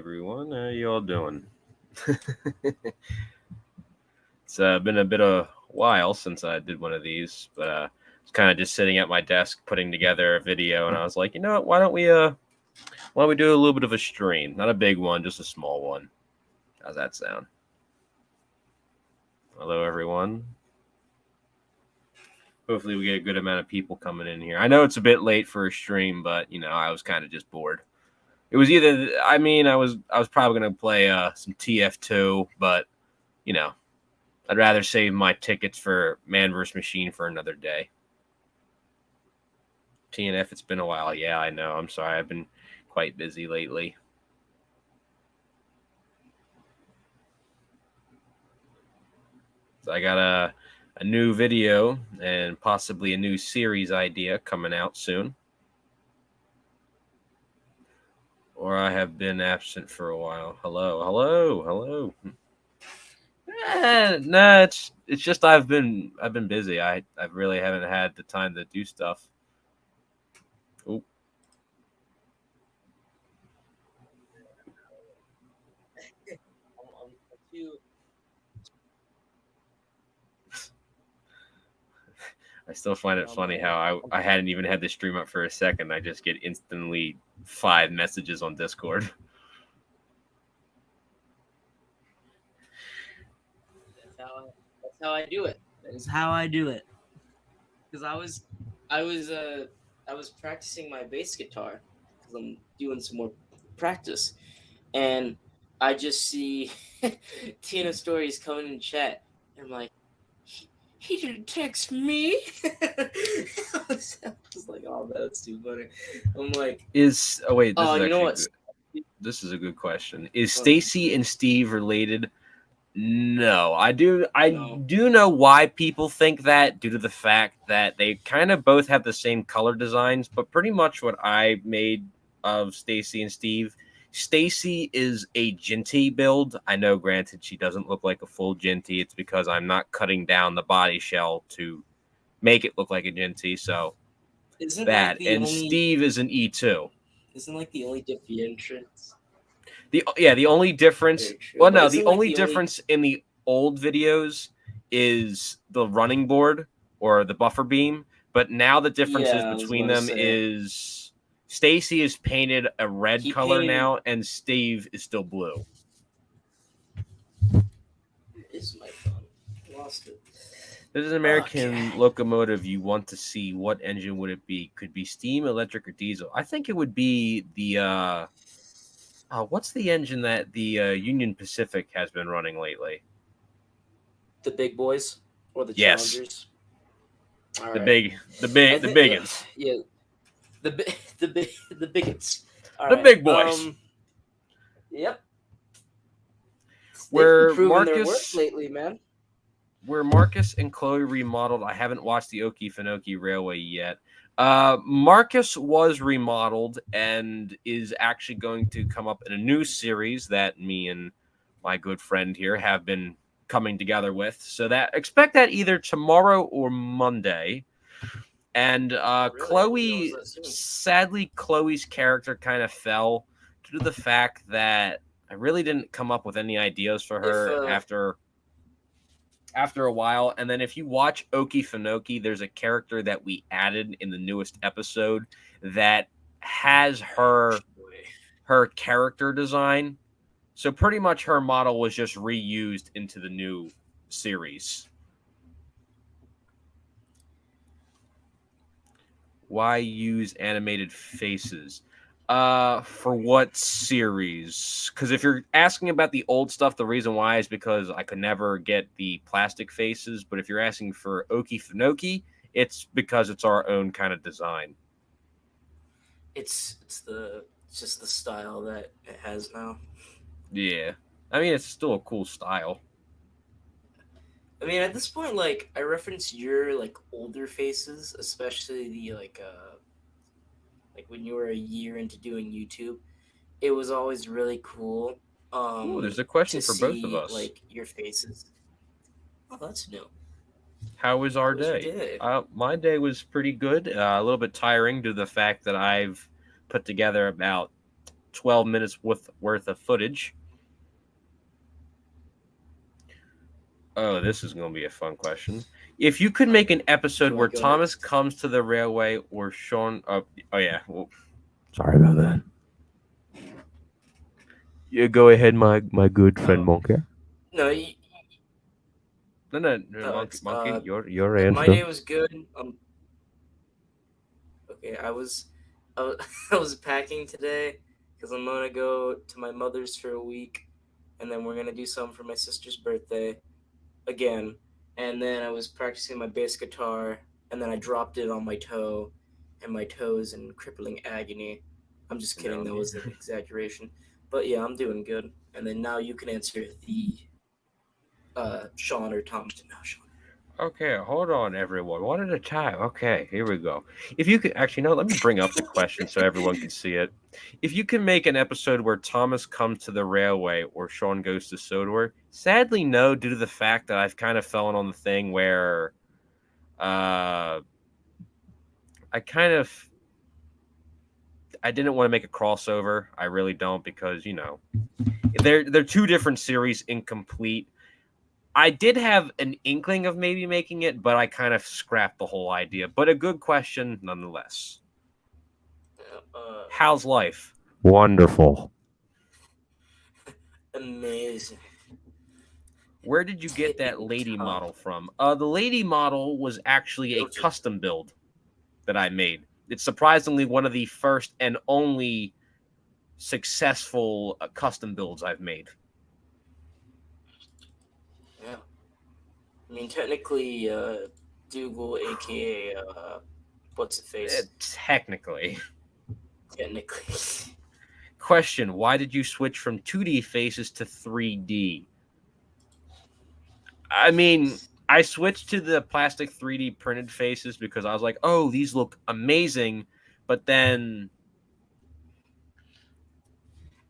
everyone. How you all doing? It's been a bit of a while since I did one of these, but I was kind of just sitting at my desk putting together a video, and I was like, you know what? Why don't we do a little bit of a stream? Not a big one, just a small one. How's that sound? Hello, everyone. Hopefully, we get a good amount of people coming in here. I know it's a bit late for a stream, but I was kind of just bored. It was either, I was probably gonna play some TF2, but you know, I'd rather save my tickets for Man vs. Machine for another day. TNF, it's been a while. Yeah, I know. I'm sorry. I've been quite busy lately. So I got a new video and possibly a new series idea coming out soon. Or I have been absent for a while. Hello. No, it's just I've been busy. I really haven't had the time to do stuff. Oh. I still find it funny how I hadn't even had the stream up for a second. I just get instantly 5 messages on Discord. That's how I do it. That is how I do it. Because I was practicing my bass guitar because I'm doing some more practice, and I just see Tina Stories coming in chat, and I'm like, he didn't text me. I was like, oh, that's too funny. I'm like, this is you know what? This is a good question. Is Stacy and Steve related? No, I do know why people think that due to the fact that they kind of both have the same color designs, but pretty much what I made of Stacy and Steve. Stacy is a Jinty build. I know, granted, she doesn't look like a full Jinty. It's because I'm not cutting down the body shell to make it look like a Jinty, so isn't that. Like and Steve is an E2. Isn't like the only difference? The only difference. Well, no, the only difference in the old videos is the running board or the buffer beam. But now the differences between them is Stacy is painted a red color now, and Steve is still blue. Is my phone? Lost it. There's an American locomotive you want to see. What engine would it be? Could be steam, electric, or diesel. I think it would be the what's the engine that the Union Pacific has been running lately? The big boys or the Challengers? The big biggins. Yeah, the biggins. The big boys. Yep. Where Marcus lately, man. Where Marcus and Chloe remodeled. I haven't watched the Okefenokee Railway yet. Marcus was remodeled and is actually going to come up in a new series that me and my good friend here have been coming together with. So that expect that either tomorrow or Monday. And Chloe, sadly, Chloe's character kind of fell due to the fact that I really didn't come up with any ideas for her after a while. And then if you watch Okefenokee, there's a character that we added in the newest episode that has her character design. So pretty much her model was just reused into the new series. Why use animated faces? For what series? Because if you're asking about the old stuff, the reason why is because I could never get the plastic faces. But if you're asking for Okefenokee, it's because it's our own kind of design. It's just the style that it has now. Yeah, I mean it's still a cool style. I mean, at this point, like I reference your like older faces, especially the like when you were a year into doing YouTube, it was always really cool. Ooh, there's a question for both of us. Like your faces. Oh, that's new. How was our day? My day was pretty good. A little bit tiring due to the fact that I've put together about 12 minutes worth of footage. Oh, this is going to be a fun question. If you could make an episode where Thomas comes to the railway or Sean... Oh yeah. Well, sorry about that. You go ahead, my good friend Monkey. No, Monkey. Your answer. my day was good. Okay, I was packing today because I'm gonna go to my mother's for a week, and then we're gonna do something for my sister's birthday again. And then I was practicing my bass guitar, and then I dropped it on my toe, and my toe is in crippling agony. I'm just kidding. That was an exaggeration. But yeah, I'm doing good. And then now you can answer the Sean or Thomas. No, Sean. Okay, hold on, everyone. One at a time. Okay, here we go. If you could actually, no, let me bring up the question so everyone can see it. If you can make an episode where Thomas comes to the railway or Sean goes to Sodor, sadly, no, due to the fact that I've kind of fallen on the thing where I didn't want to make a crossover. I really don't, because they're two different series, incomplete. I did have an inkling of maybe making it, but I kind of scrapped the whole idea. But a good question nonetheless. How's life? Wonderful. Amazing. Where did you get that lady model from? The lady model was actually a custom build that I made. It's surprisingly one of the first and only successful custom builds I've made. Yeah. I mean, technically, Dougal, aka what's the face? Technically. Technically. Question: why did you switch from 2D faces to 3D? I mean, I switched to the plastic 3D printed faces because I was like, "Oh, these look amazing," but then.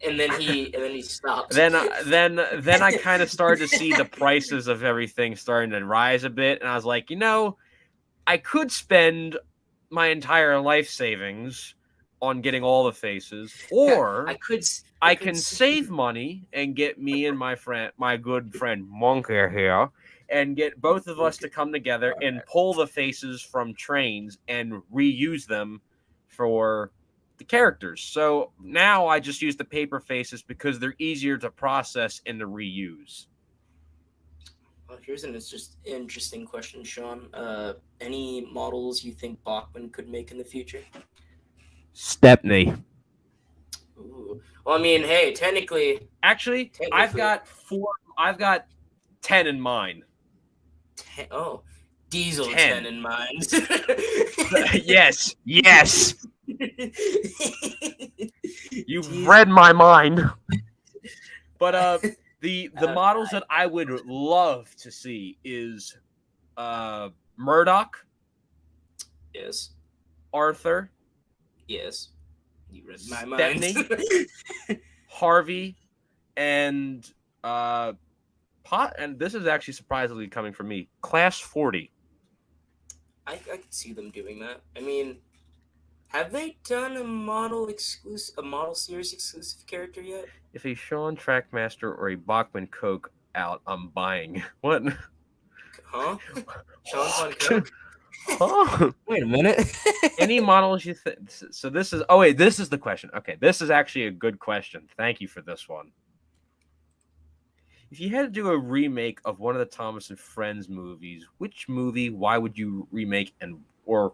And then he stopped. Then I kind of started to see the prices of everything starting to rise a bit, and I was like, I could spend my entire life savings on getting all the faces, or I can save money and get me and my good friend Monkey here, and get both of us to come together and pull the faces from trains and reuse them for the characters. So now I just use the paper faces because they're easier to process and to reuse. Well, here's an interesting question, Sean. Any models you think Bachman could make in the future? Stepney. Ooh. Well, I mean, hey, technically, I've got 10 in mind. Diesel 10 in mind. Yes. You've read my mind. But the models that I would love to see is Murdoch. Yes. Arthur. Yes. You read my mind. Harvey and Pot, and this is actually surprisingly coming from me. Class 40. I could see them doing that. I mean, have they done a model series exclusive character yet? If a Sean Trackmaster or a Bachman Coke out, I'm buying. What? Huh? Sean's on Coke? Huh? Wait a minute. Any models you think? So this is. Oh wait, this is the question. Okay, this is actually a good question. Thank you for this one. If you had to do a remake of one of the Thomas and Friends movies, which movie? Why would you remake or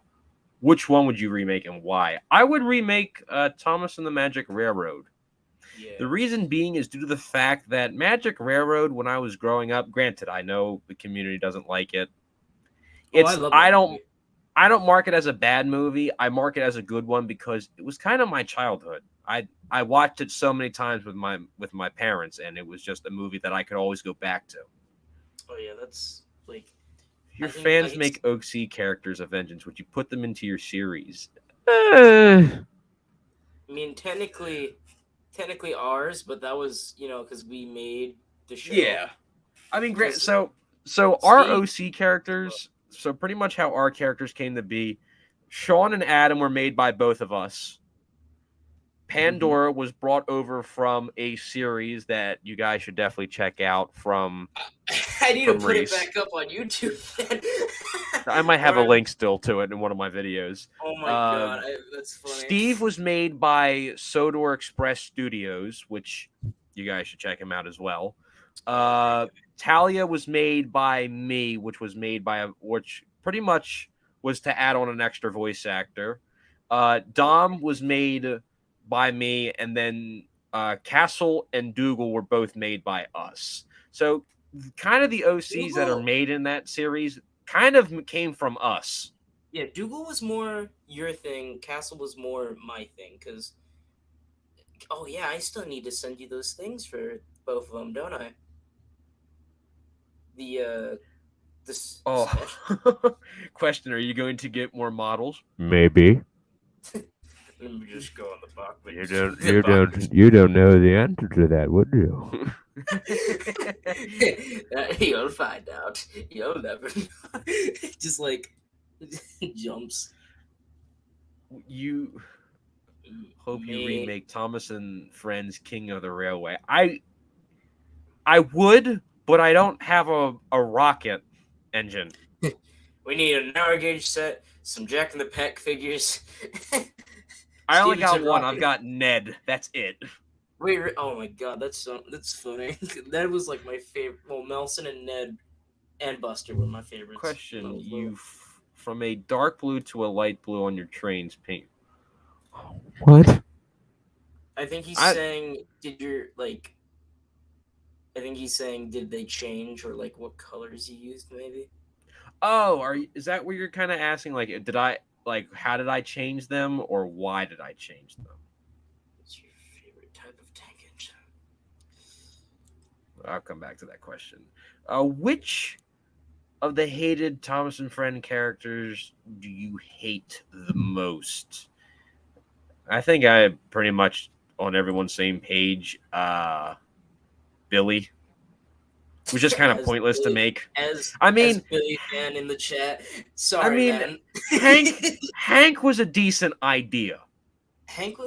which one would you remake and why? I would remake Thomas and the Magic Railroad. Yeah. The reason being is due to the fact that Magic Railroad, when I was growing up, granted, I know the community doesn't like it. I don't mark it as a bad movie. I mark it as a good one because it was kind of my childhood. I watched it so many times with my parents, and it was just a movie that I could always go back to. Oh yeah, that's like. If your fans make OC characters of Vengeance, would you put them into your series? I mean, technically ours, but that was because we made the show. Yeah, I mean, great. So our OC characters. So pretty much how our characters came to be, Sean and Adam were made by both of us. Pandora was brought over from a series that you guys should definitely check out from I need to put Reese. it back up on YouTube. I might have a Alright. link still to it in one of my videos. Oh my god, that's funny. Steve was made by Sodor Express Studios, which you guys should check him out as well. Talia was made by me, which pretty much was to add on an extra voice actor. Dom was made by me, and then Castle and Dougal were both made by us. So kind of the OCs that are made in that series kind of came from us. Yeah, Dougal was more your thing. Castle was more my thing. Because, oh yeah, I still need to send you those things for both of them, don't I? Question: are you going to get more models? Maybe. Let me just go on the box. You don't know the answer to that, would you? You'll find out. You'll never know. Just like jumps. You hope Me. you remake Thomas and Friends King of the Railway. I would, but I don't have a rocket engine. We need a narrow gauge set, some Jack in the Pack figures. I only got Stevenson one. rocket. I've got Ned. That's it. Wait, oh my god, that's funny. That was like my favorite. Well, Melson and Ned and Buster were my favorites. Question: you from a dark blue to a light blue on your trains paint. What? I think he's saying, did they change or like what colors you used maybe? Oh, is that what you're kind of asking? Like, how did I change them, or why did I change them? What's your favorite type of tank engine? I'll come back to that question. Which of the hated Thomas and Friend characters do you hate the most? I think I'm pretty much on everyone's same page. Billy. Was just kind of pointless to make. As Billy fan in the chat. Sorry, man. Hank was a decent idea. Hank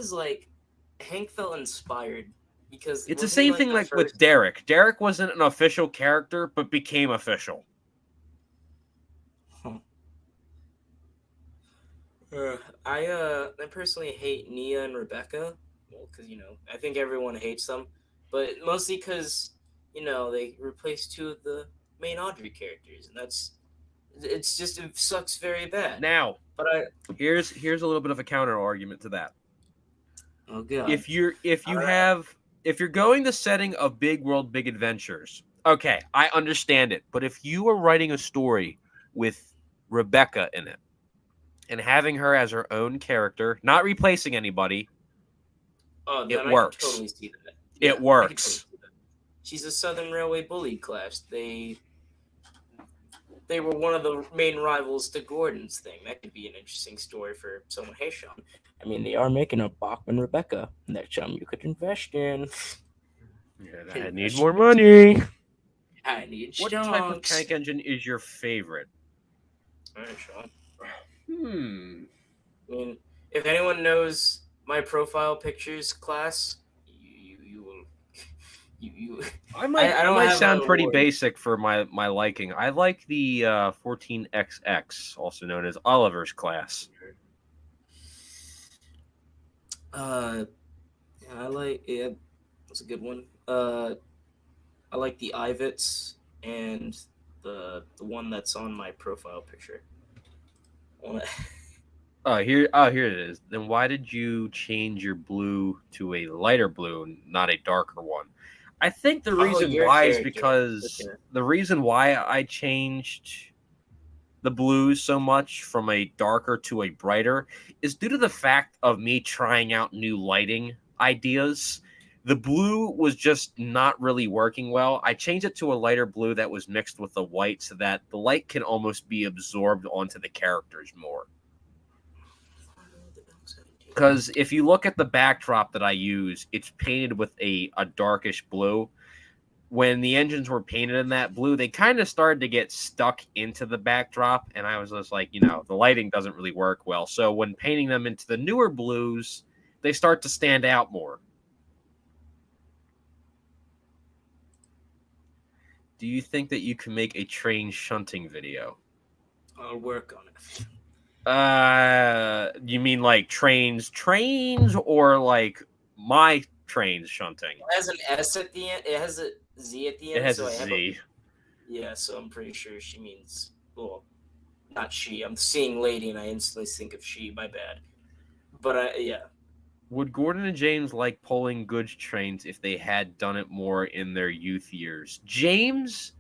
felt inspired because it's the same thing like with Derek. Derek wasn't an official character, but became official. I personally hate Nia and Rebecca. Well, because I think everyone hates them, but mostly because they replaced two of the main Audrey characters, and it sucks very bad. Now, but here's a little bit of a counter argument to that. Oh god. If you're going the setting of Big World, Big Adventures, okay, I understand it. But if you are writing a story with Rebecca in it and having her as her own character, not replacing anybody, it works. I can totally see that. It works. She's a Southern Railway bully class. They were one of the main rivals to Gordon's thing. That could be an interesting story for someone. Hey, Sean. I mean, they are making a Bachman Rebecca. That Sean you could invest in. Yeah, I need more money. I need What type of tank engine is your favorite? All right, Sean. I mean, if anyone knows my profile pictures class, I might sound pretty basic for my liking. I like the 14XX, also known as Oliver's class. That's a good one. I like the Ivets and the one that's on my profile picture. Here it is. Then why did you change your blue to a lighter blue, not a darker one? I think the reason why is because the reason why I changed the blues so much from a darker to a brighter is due to the fact of me trying out new lighting ideas. The blue was just not really working well. I changed it to a lighter blue that was mixed with the white so that the light can almost be absorbed onto the characters more. Because if you look at the backdrop that I use, it's painted with a darkish blue. When the engines were painted in that blue, they kind of started to get stuck into the backdrop, and I was just like, the lighting doesn't really work well. So when painting them into the newer blues, they start to stand out more. Do you think that you can make a train shunting video? I'll work on it. You mean like trains, or like my trains shunting? It has an S at the end. It has a Z at the end. It has so a Z. Yeah, so I'm pretty sure she means, well, not she. I'm seeing lady and I instantly think of she. My bad. But yeah. Would Gordon and James like pulling goods trains if they had done it more in their youth years? James,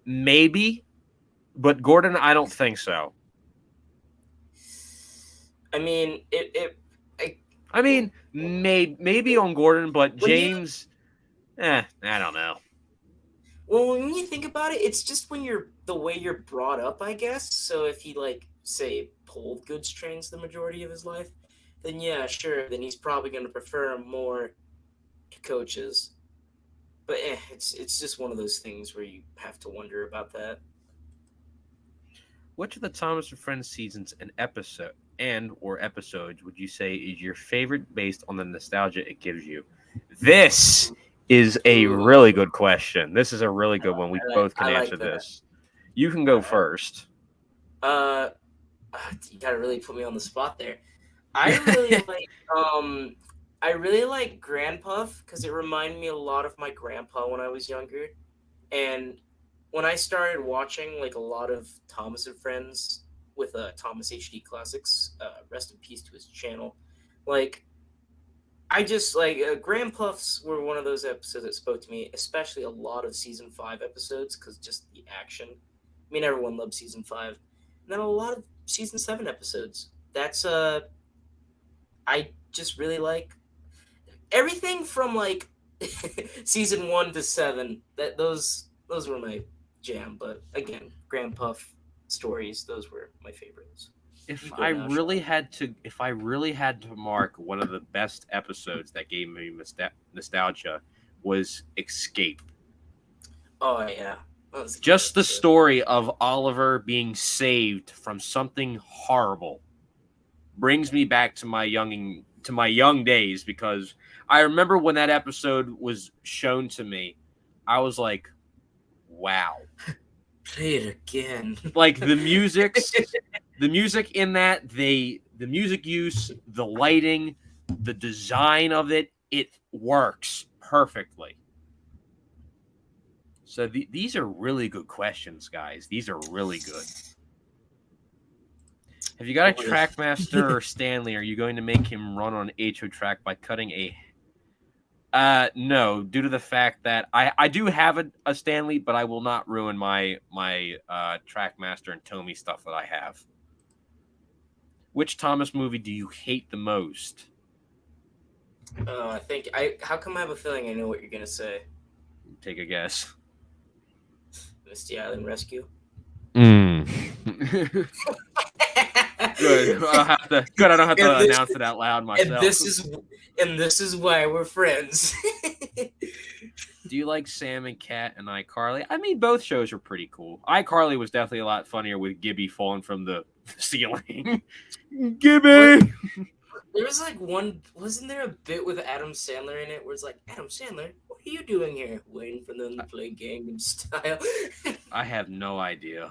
maybe, but Gordon, I don't think so. I mean, Maybe on Gordon, but James, I don't know. Well, when you think about it, it's just the way you're brought up, I guess. So if he like say pulled goods trains the majority of his life, then yeah, sure. Then he's probably going to prefer more to coaches. But it's just one of those things where you have to wonder about that. Which of the Thomas and Friends seasons and episodes would you say is your favorite based on the nostalgia it gives you? This is a really good question. This is a really good one. We both can answer this. You can go first. You gotta really put me on the spot there. I really like Grandpuff because it reminded me a lot of my grandpa when I was younger. And when I started watching like a lot of Thomas and Friends with Thomas HD Classics, rest in peace to his channel. Like, I just like Grandpuffs were one of those episodes that spoke to me, especially a lot of season 5 episodes because just the action. I mean, everyone loved season 5, and then a lot of season 7 episodes. That's I just really like everything from like season 1 to 7. Those were my jam. But again, Grandpuff stories, those were my favorites. If I really had to mark one of the best episodes that gave me nostalgia was Escape. Oh yeah. Just the story of Oliver being saved from something horrible brings me back to my young days, because I remember when that episode was shown to me, I was like, wow. Play it again. Like the music in that, the music use, the lighting, the design of it works perfectly. So these are really good questions, guys. These are really good. Have you got a Trackmaster or Stanley? Are you going to make him run on HO track by cutting a... No, due to the fact that I do have a Stanley, but I will not ruin my Trackmaster and Tomy stuff that I have. Which Thomas movie do you hate the most? How come I have a feeling I know what you're gonna say? Take a guess. Misty Island Rescue. Good. I don't have to announce it out loud myself. And this is why we're friends. Do you like Sam and Cat and iCarly? I mean, both shows are pretty cool. iCarly was definitely a lot funnier with Gibby falling from the ceiling. Gibby! There was like wasn't there a bit with Adam Sandler in it where it's like, Adam Sandler, what are you doing here? Waiting for them to play Gangnam Style. I have no idea.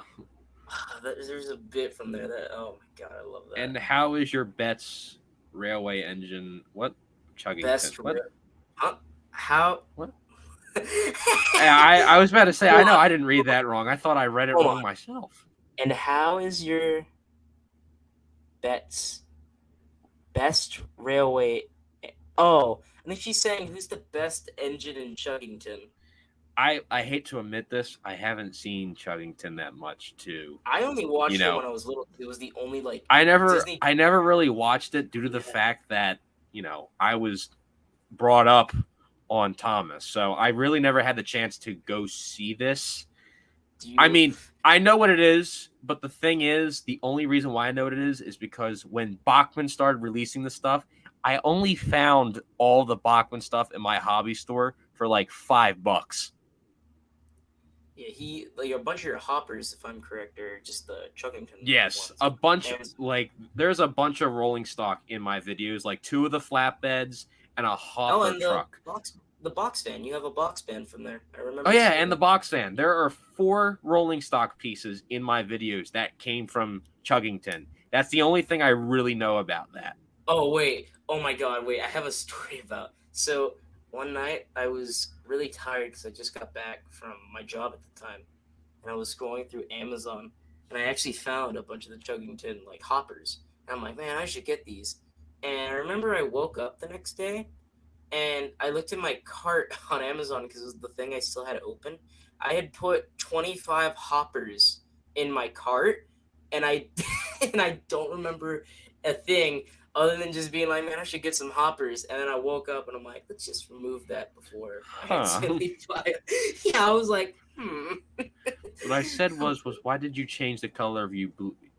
There's a bit from there that, oh my god, I love that. And how is your Betts railway engine? What? Chugging. Best. What? How? What? I was about to say, I know I didn't read that wrong. I thought I read it wrong myself. And how is your Betts best railway? Oh, I think she's saying who's the best engine in Chuggington. I hate to admit this, I haven't seen Chuggington that much too. I only watched it when I was little. It was the only like I never really watched it due to the fact that, I was brought up on Thomas. So I really never had the chance to go see this. I mean, I know what it is, but the thing is, the only reason why I know what it is because when Bachman started releasing the stuff, I only found all the Bachman stuff in my hobby store for like $5. Yeah, he like a bunch of your hoppers, if I'm correct, are just the Chuggington Yes, ones. a bunch And there's a bunch of rolling stock in my videos, like 2 of the flatbeds and a oh, hopper and truck. the box fan. You have a box fan from there. I Oh remember yeah, seeing and the that. box fan. There are 4 rolling stock pieces in my videos that came from Chuggington. That's the only thing I really know about that. Oh wait. Oh my God. Wait. I have a story about. So one night I was really tired because I just got back from my job at the time, and I was scrolling through Amazon, and I actually found a bunch of the Chuggington like hoppers. And I'm like, man, I should get these. And I remember I woke up the next day, and I looked in my cart on Amazon because it was the thing I still had open. I had put 25 hoppers in my cart, and I and I don't remember a thing other than just being like, man, I should get some hoppers. And then I woke up and I'm like, let's just remove that before I accidentally buy it. Yeah, I was like, What I said was why did you change the color of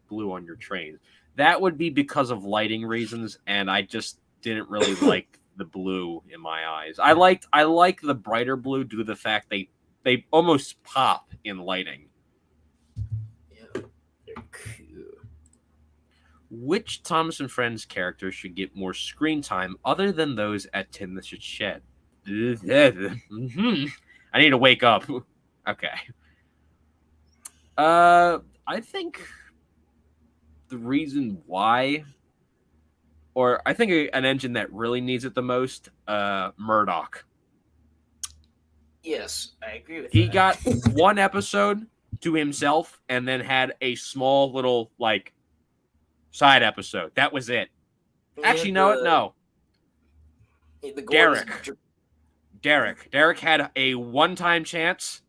blue on your trains? That would be because of lighting reasons, and I just didn't really like the blue in my eyes. I like the brighter blue due to the fact they almost pop in lighting. Yeah, they're cool. Which Thomas and Friends characters should get more screen time other than those at Tim the Shed? I need to wake up. Okay. I think the reason why, or I think an engine that really needs it the most, Murdoch. Yes, I agree with He that. got one episode to himself and then had a small little like side episode. That was it. Actually, no. The Derek had a one-time chance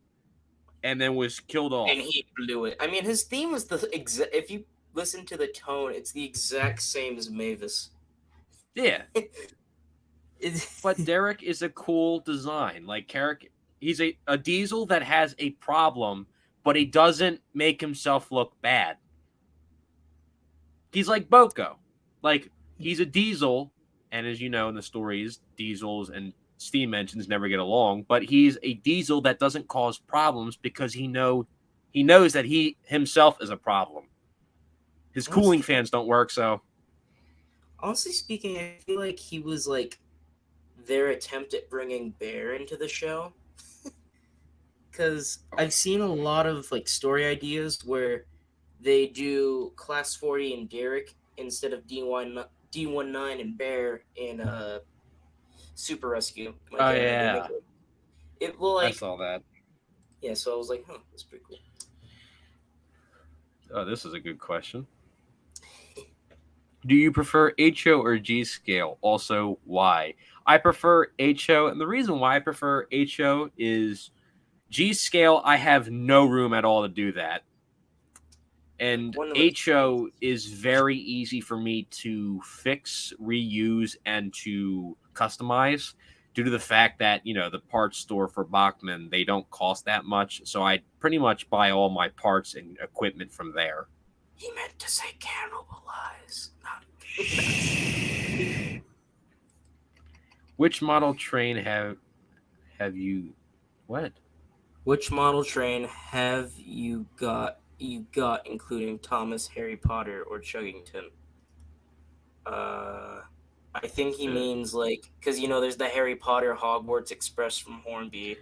and then was killed off. And he blew it. I mean, his theme was the exact. If you listen to the tone, it's the exact same as Mavis. Yeah. But Derek is a cool design. Like Carrick, he's a diesel that has a problem, but he doesn't make himself look bad. He's like Boko. Like, he's a diesel, and as you know in the stories, diesels and steam engines never get along, but he's a diesel that doesn't cause problems because he knows that he himself is a problem. His cooling fans don't work, so honestly speaking, I feel like he was like their attempt at bringing Bear into the show. Because I've seen a lot of like story ideas where they do Class 40 and Derek instead of D19 and Bear in Super Rescue. Like, oh yeah, it will like I saw that. Yeah, so I was like, huh, that's pretty cool. Oh, this is a good question. Do you prefer HO or G scale? Also, why? I prefer HO, and the reason why I prefer HO is G scale, I have no room at all to do that. And HO is very easy for me to fix, reuse, and to customize due to the fact that, you know, the parts store for Bachmann, they don't cost that much. So I pretty much buy all my parts and equipment from there. He meant to say cannibalize, not Which model train have you what? Which model train have you got including Thomas, Harry Potter, or Chuggington? I think he means like because you know there's the Harry Potter Hogwarts Express from Hornby.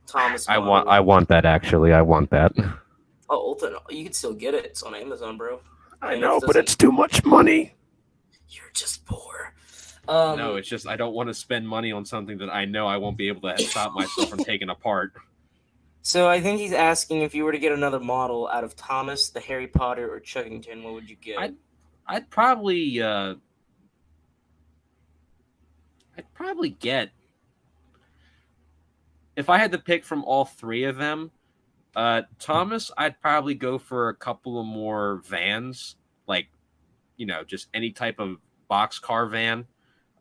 Thomas. I want that actually. I want that. Oh, then you can still get it. It's on Amazon, bro. I know, but it's too much money. You're just poor. No, it's just I don't want to spend money on something that I know I won't be able to stop myself from taking apart. So I think he's asking if you were to get another model out of Thomas, the Harry Potter, or Chuggington, what would you get? I'd probably get, if I had to pick from all three of them, Thomas, I'd probably go for a couple of more vans, like, you know, just any type of boxcar van.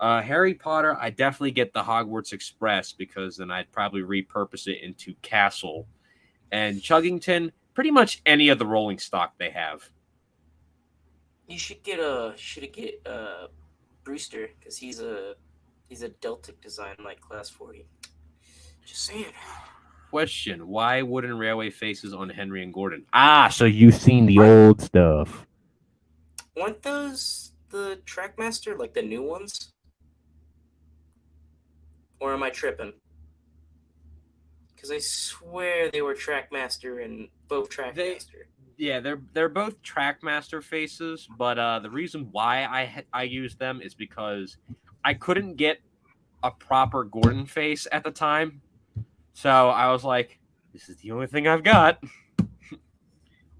Harry Potter, I definitely get the Hogwarts Express because then I'd probably repurpose it into Castle. And Chuggington, pretty much any of the rolling stock they have. You should get Brewster because he's a Deltic design like Class 40. Just saying. Question: why wooden railway faces on Henry and Gordon? Ah, so you've seen the old stuff. Weren't those the Trackmaster, like the new ones? Or am I tripping? Because I swear they were Trackmaster and both Trackmaster. Yeah, they're both Trackmaster faces, but the reason why I use them is because I couldn't get a proper Gordon face at the time, so I was like, "This is the only thing I've got."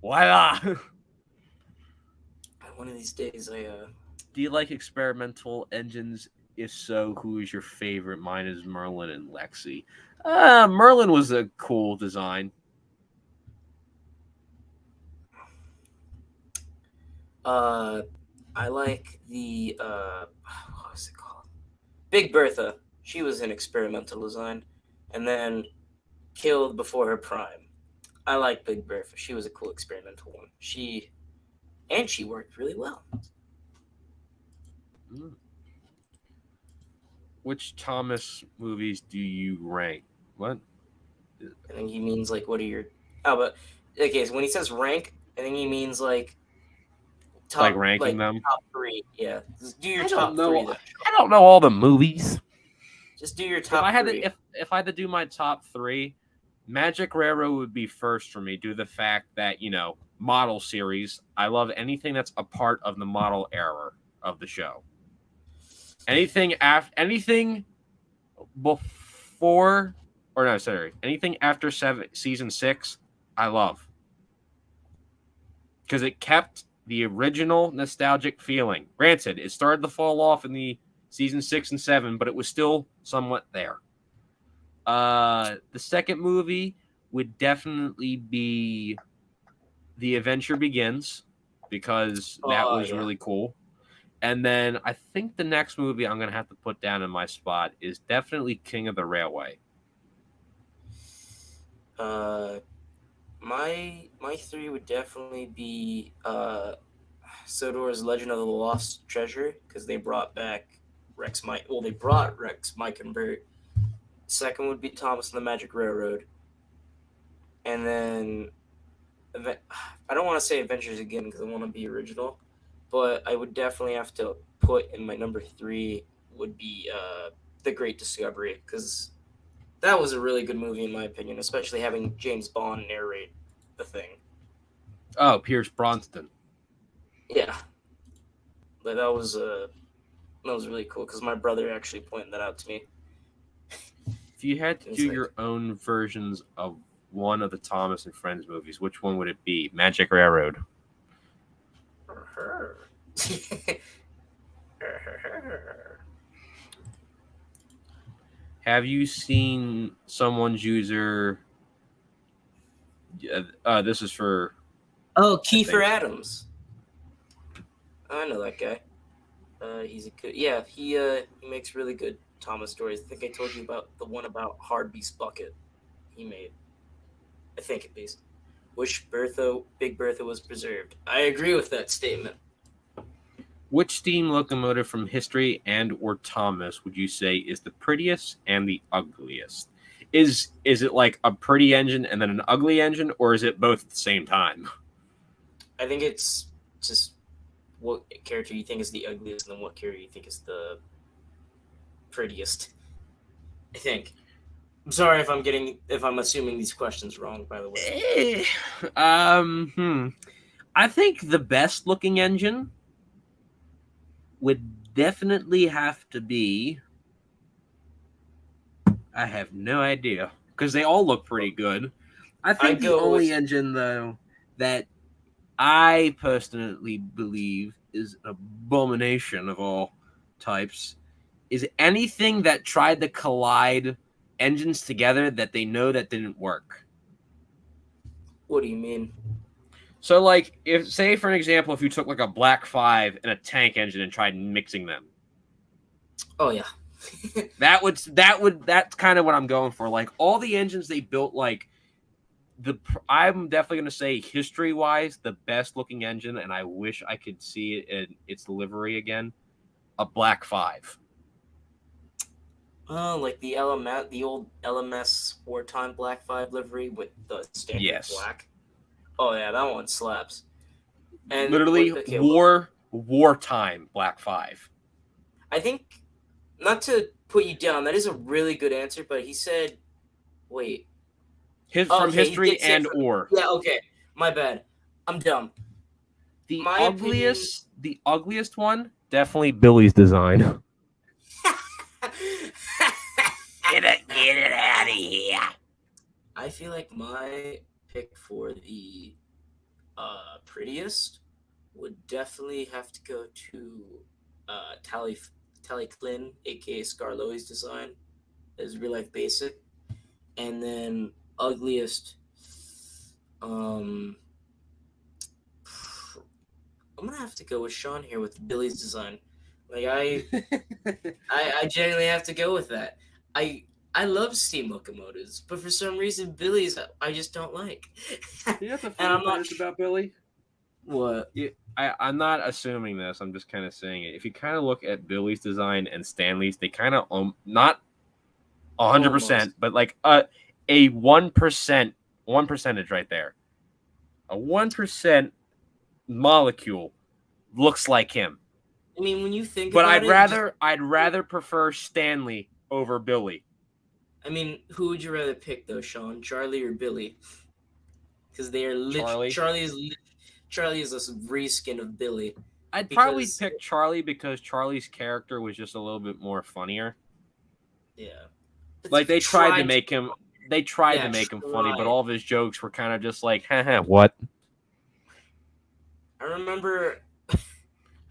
Voila! One of these days, Do you like experimental engines? If so, who is your favorite? Mine is Merlin and Lexi. Merlin was a cool design. I like the what was it called? Big Bertha. She was an experimental design, and then killed before her prime. I like Big Bertha. She was a cool experimental one. She worked really well. Which Thomas movies do you rank? What? I think he means like, what are your? Oh, but okay. So when he says rank, I think he means like top, Like ranking them? top 3. Yeah, just do your I top don't 3. know. I don't know all the movies. Just do your If top I had 3. to, if I had to do my top 3, Magic Railroad would be first for me due to the fact that model series. I love anything that's a part of the model era of the show. Anything before, or no, sorry, anything after season 6, I love because it kept the original nostalgic feeling. Granted, it started to fall off in the season 6 and 7, but it was still somewhat there. The second movie would definitely be The Adventure Begins because that was really cool. And then I think the next movie I'm going to have to put down in my spot is definitely King of the Railway. My 3 would definitely be Sodor's Legend of the Lost Treasure, because they brought back Rex Mike. Well, they brought Rex, Mike, and Bert. Second would be Thomas and the Magic Railroad, and then I don't want to say Adventures again because I want to be original, but I would definitely have to put in my number 3 would be The Great Discovery, because that was a really good movie in my opinion, especially having James Bond narrate the thing. Oh, Pierce Brosnan. Yeah, but that was really cool because my brother actually pointed that out to me. If you had to do your own versions of one of the Thomas and Friends movies, which one would it be? Magic Railroad. Have you seen someone's user? This is for. Oh, Kiefer Adams. I know that guy. He's a good. Yeah, he makes really good Thomas stories. I think I told you about the one about Hardbeast Bucket he made. I think at least. Wish Big Bertha was preserved. I agree with that statement. Which steam locomotive from history and or Thomas would you say is the prettiest and the ugliest? Is it like a pretty engine and then an ugly engine, or is it both at the same time? I think it's just what character you think is the ugliest and then what character you think is the prettiest. I think. I'm sorry if I'm assuming these questions wrong, by the way. I think the best looking engine would definitely have to be. I have no idea because they all look pretty good. I think the only engine though that I personally believe is an abomination of all types is anything that tried to collide engines together that they know that didn't work. What do you mean? So, like, if say for an example, if you took like a Black 5 and a tank engine and tried mixing them. Oh yeah. that's kind of what I'm going for. Like all the engines they built, like I'm definitely going to say history-wise the best looking engine, and I wish I could see it in its livery again. A Black 5. Like the LMS, the old LMS wartime Black 5 livery with the standard Yes. black. Oh yeah, that one slaps. And Literally okay, well, wartime Black 5. I think not to put you down, that is a really good answer. But he said, "Wait, From okay, he history did say and from- or. yeah, okay, my bad, I'm dumb." The My ugliest one, definitely Billy's design. Get it out of here. I feel like my pick for the prettiest would definitely have to go to Tally Klin, aka Scarloi's design, as real life basic, and then ugliest. Um, I'm gonna have to go with Sean here with Billy's design. Like I genuinely have to go with that. I love steam locomotives, but for some reason Billy's I just don't like. You know what the And funny I'm part not is about Billy? what. I'm not assuming this. I'm just kind of saying it. If you kind of look at Billy's design and Stanley's, they kind of not 100%, but like a 1%, 1% right there. A 1% molecule looks like him. I mean, when you think But about I'd rather prefer Stanley over Billy. I mean, who would you rather pick though, Sean? Charlie or Billy? Because they are Charlie. Charlie is a reskin of Billy. I'd probably pick Charlie because Charlie's character was just a little bit more funnier. Yeah. Like they tried to make him funny, but all of his jokes were kind of just like, haha, what? I remember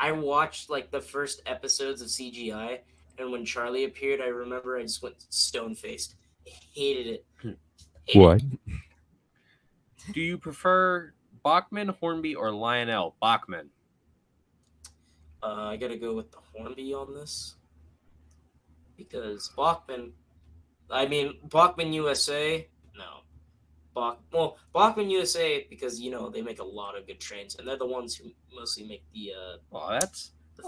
I watched like the first episodes of CGI, and when Charlie appeared, I remember I just went stone faced. Hated it. What? Do you prefer Bachman, Hornby, or Lionel? Bachman. I gotta go with the Hornby on this because Bachman USA. No, Bachman USA because they make a lot of good trains, and they're the ones who mostly make the.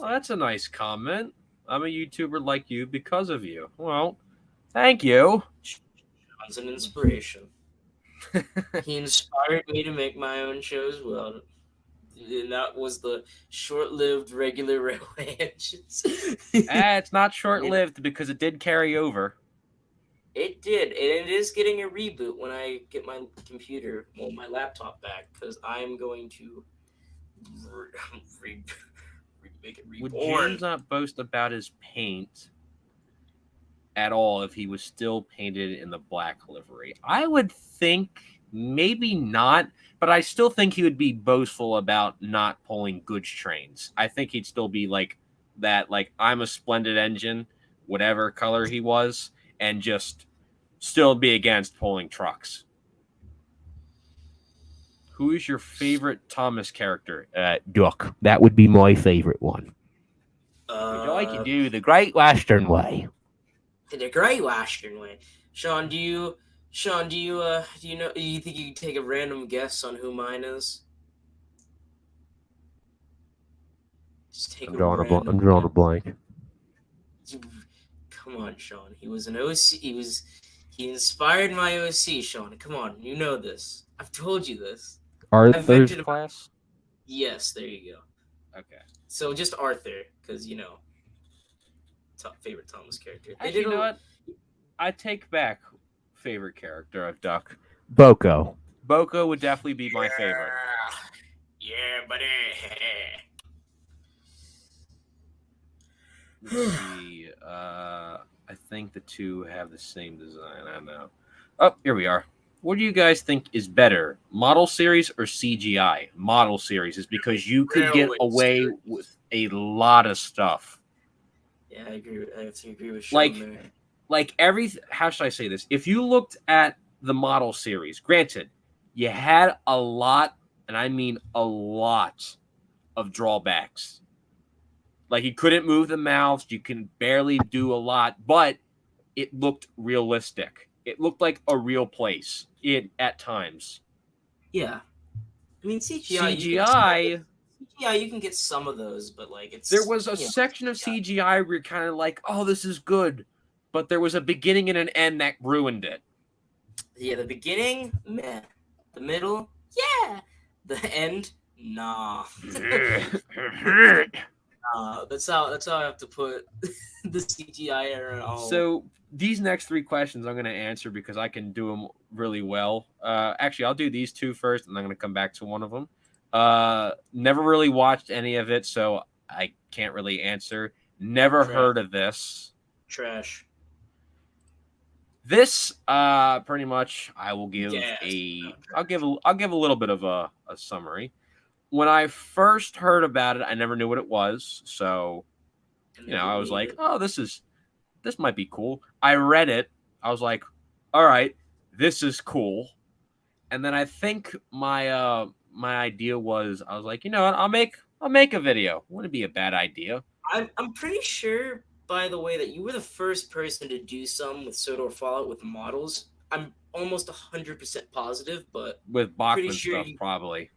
That's a nice comment. I'm a YouTuber like you because of you. Well, thank you. Sean's an inspiration. He inspired me to make my own show as well. And that was the short-lived regular railway engines. It's not short-lived because it did carry over. It did, and it is getting a reboot when I get my my laptop back, because I'm going to make it reborn. Would James not boast about his paint at all if he was still painted in the black livery? I would think maybe not, but I still think he would be boastful about not pulling goods trains. I think he'd still be like that, like, I'm a splendid engine, whatever color he was, and just still be against pulling trucks. Who is your favorite Thomas character? Duck. That would be my favorite one. Would you like to do the Great Western Way? The Great Western Way. Sean, do you think you could take a random guess on who mine is? Just take I'm drawing a blank. Come on, Sean. He was an OC. He inspired my OC, Sean. Come on, you know this. I've told you this. Arthur's class? Yes, there you go. Okay. So just Arthur, because favorite Thomas character. Actually, you know what? I take back favorite character of Duck. Boko. Boko would definitely be my favorite. Yeah, buddy. Let's see. I think the two have the same design. I don't know. Oh, here we are. What do you guys think is better, model series or CGI? Model series is because you could get away with a lot of stuff. Yeah, I agree. I have to agree with Sean there. How should I say this? If you looked at the model series, granted, you had a lot, and I mean a lot, of drawbacks. Like, you couldn't move the mouths, you can barely do a lot, but it looked realistic. It looked like a real place at times. Yeah. I mean, CGI, you can get some of those, but like it's. There was a section of CGI where you're kind of like, oh, this is good. but there was a beginning and an end that ruined it. Yeah, the beginning, meh. The middle, yeah. The end, nah. That's how I have to put the CGI era on. So these next 3 questions I'm going to answer because I can do them really well. Actually, I'll do these 2 first, and I'm going to come back to one of them. Never really watched any of it, so I can't really answer. Never heard of this. Trash. This pretty much I will give I'll give a little bit of a summary. When I first heard about it, I never knew what it was, so I was like, oh, this might be cool. I read it. I was like, all right, this is cool. And then I think my my idea was, I was like, you know what, I'll make a video. Wouldn't be a bad idea. I'm pretty sure, by the way, that you were the first person to do some with SOTOR Fallout with models. I'm almost 100% positive, but with Bachman stuff, probably.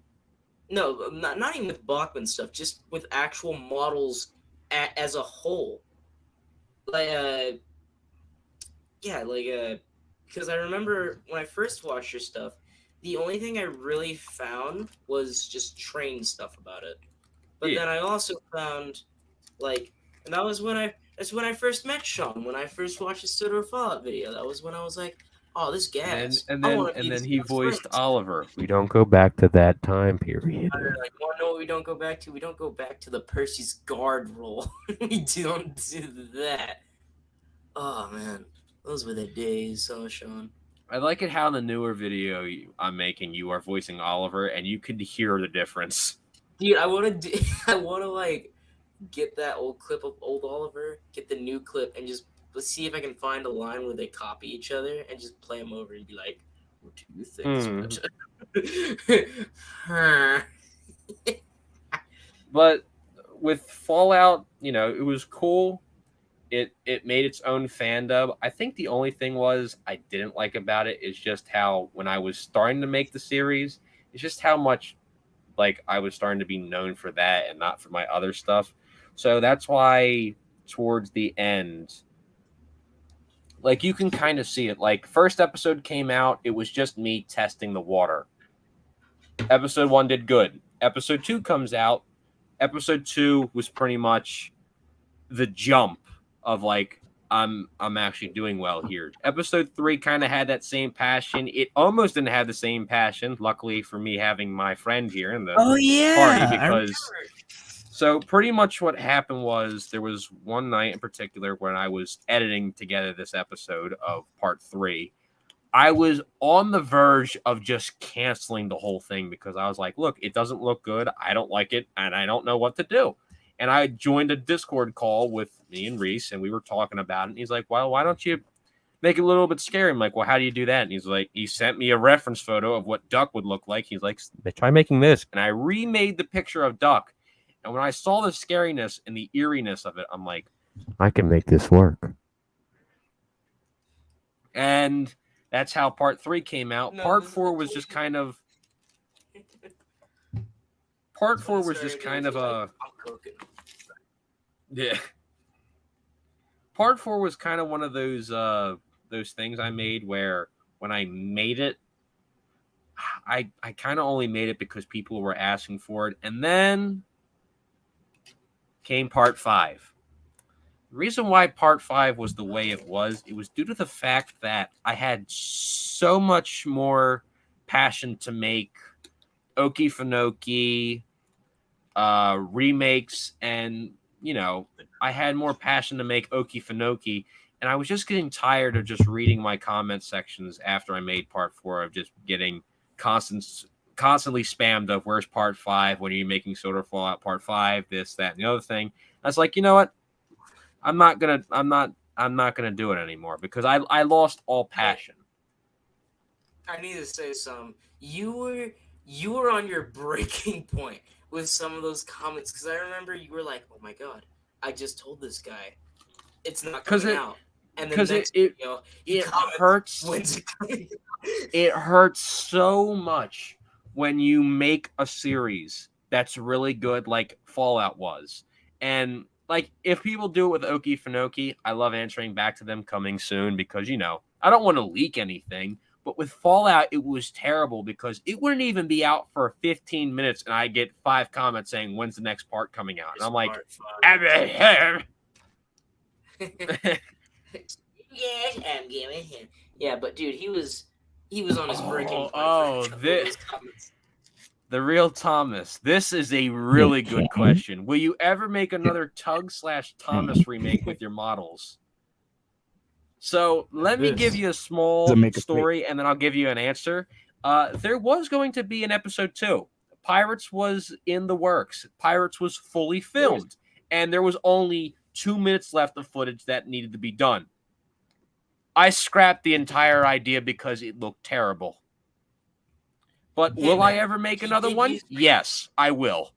No, not even with Bachman stuff, just with actual models as a whole. Like, because I remember when I first watched your stuff, the only thing I really found was just train stuff about it. But then I also found, and that's when I first met Sean. When I first watched the SOTOR Fallout video, that was when I was like, oh, this gas. And then he voiced Oliver. We don't go back to that time period. Like, want to know what we don't go back to? We don't go back to the Percy's guard role. We don't do that. Oh man, those were the days, Sean. I like it how in the newer video I'm making, you are voicing Oliver, and you could hear the difference. Dude, I want to get that old clip of old Oliver, get the new clip, and just let's see if I can find a line where they copy each other and just play them over and be like, what do you think? But with Fallout, it was cool. It made its own fandom. I think the only thing I didn't like about it is just how when I was starting to make the series, it's just how much I was starting to be known for that and not for my other stuff. So that's why towards the end, you can kind of see it. First episode came out, it was just me testing the water. Episode 1 did good. Episode 2 comes out. Episode 2 was pretty much the jump of I'm actually doing well here. Episode 3 kind of had that same passion. It almost didn't have the same passion. Luckily for me, having my friend here in the party, because so pretty much what happened was there was one night in particular when I was editing together this episode of part 3. I was on the verge of just canceling the whole thing because I was like, look, it doesn't look good. I don't like it, and I don't know what to do. And I joined a Discord call with me and Reese, and we were talking about it. And he's like, well, why don't you make it a little bit scary? I'm like, well, how do you do that? And he's like, he sent me a reference photo of what Duck would look like. He's like, try making this. And I remade the picture of Duck. And when I saw the scariness and the eeriness of it, I'm like, I can make this work. And that's how part 3 came out. Part 4 was just kind of... Part 4 was just kind of a... Yeah. Part 4 was kind of one of those things I made where when I made it, I kind of only made it because people were asking for it. And then came part 5. The reason why part 5 was the way it was due to the fact that I had so much more passion to make Okefenokee remakes, and I had more passion to make Okefenokee, and I was just getting tired of just reading my comment sections after I made part 4 of just getting constantly spammed of where's part 5, when are you making SOTOR Fallout part 5, this, that, and the other thing. I was like, you know what? I'm not gonna do it anymore because I lost all passion. I need to say something. You were on your breaking point with some of those comments, because I remember you were like, oh my god, I just told this guy it's not coming out. And then it hurts. It hurts so much when you make a series that's really good, like Fallout was, and like if people do it with Okefenokee, I love answering back to them coming soon because I don't want to leak anything. But with Fallout, it was terrible because it wouldn't even be out for 15 minutes, and I get 5 comments saying when's the next part coming out, and I'm like, Yes, I'm giving him. Yeah, but dude, he was on his breaking point. The real Thomas. This is a really good question. Will you ever make another Tug/Thomas remake with your models? So let me give you a small story, and then I'll give you an answer. There was going to be an episode 2. Pirates was in the works. Pirates was fully filmed, and there was only 2 minutes left of footage that needed to be done. I scrapped the entire idea because it looked terrible. But will I ever make another one? Yes, I will.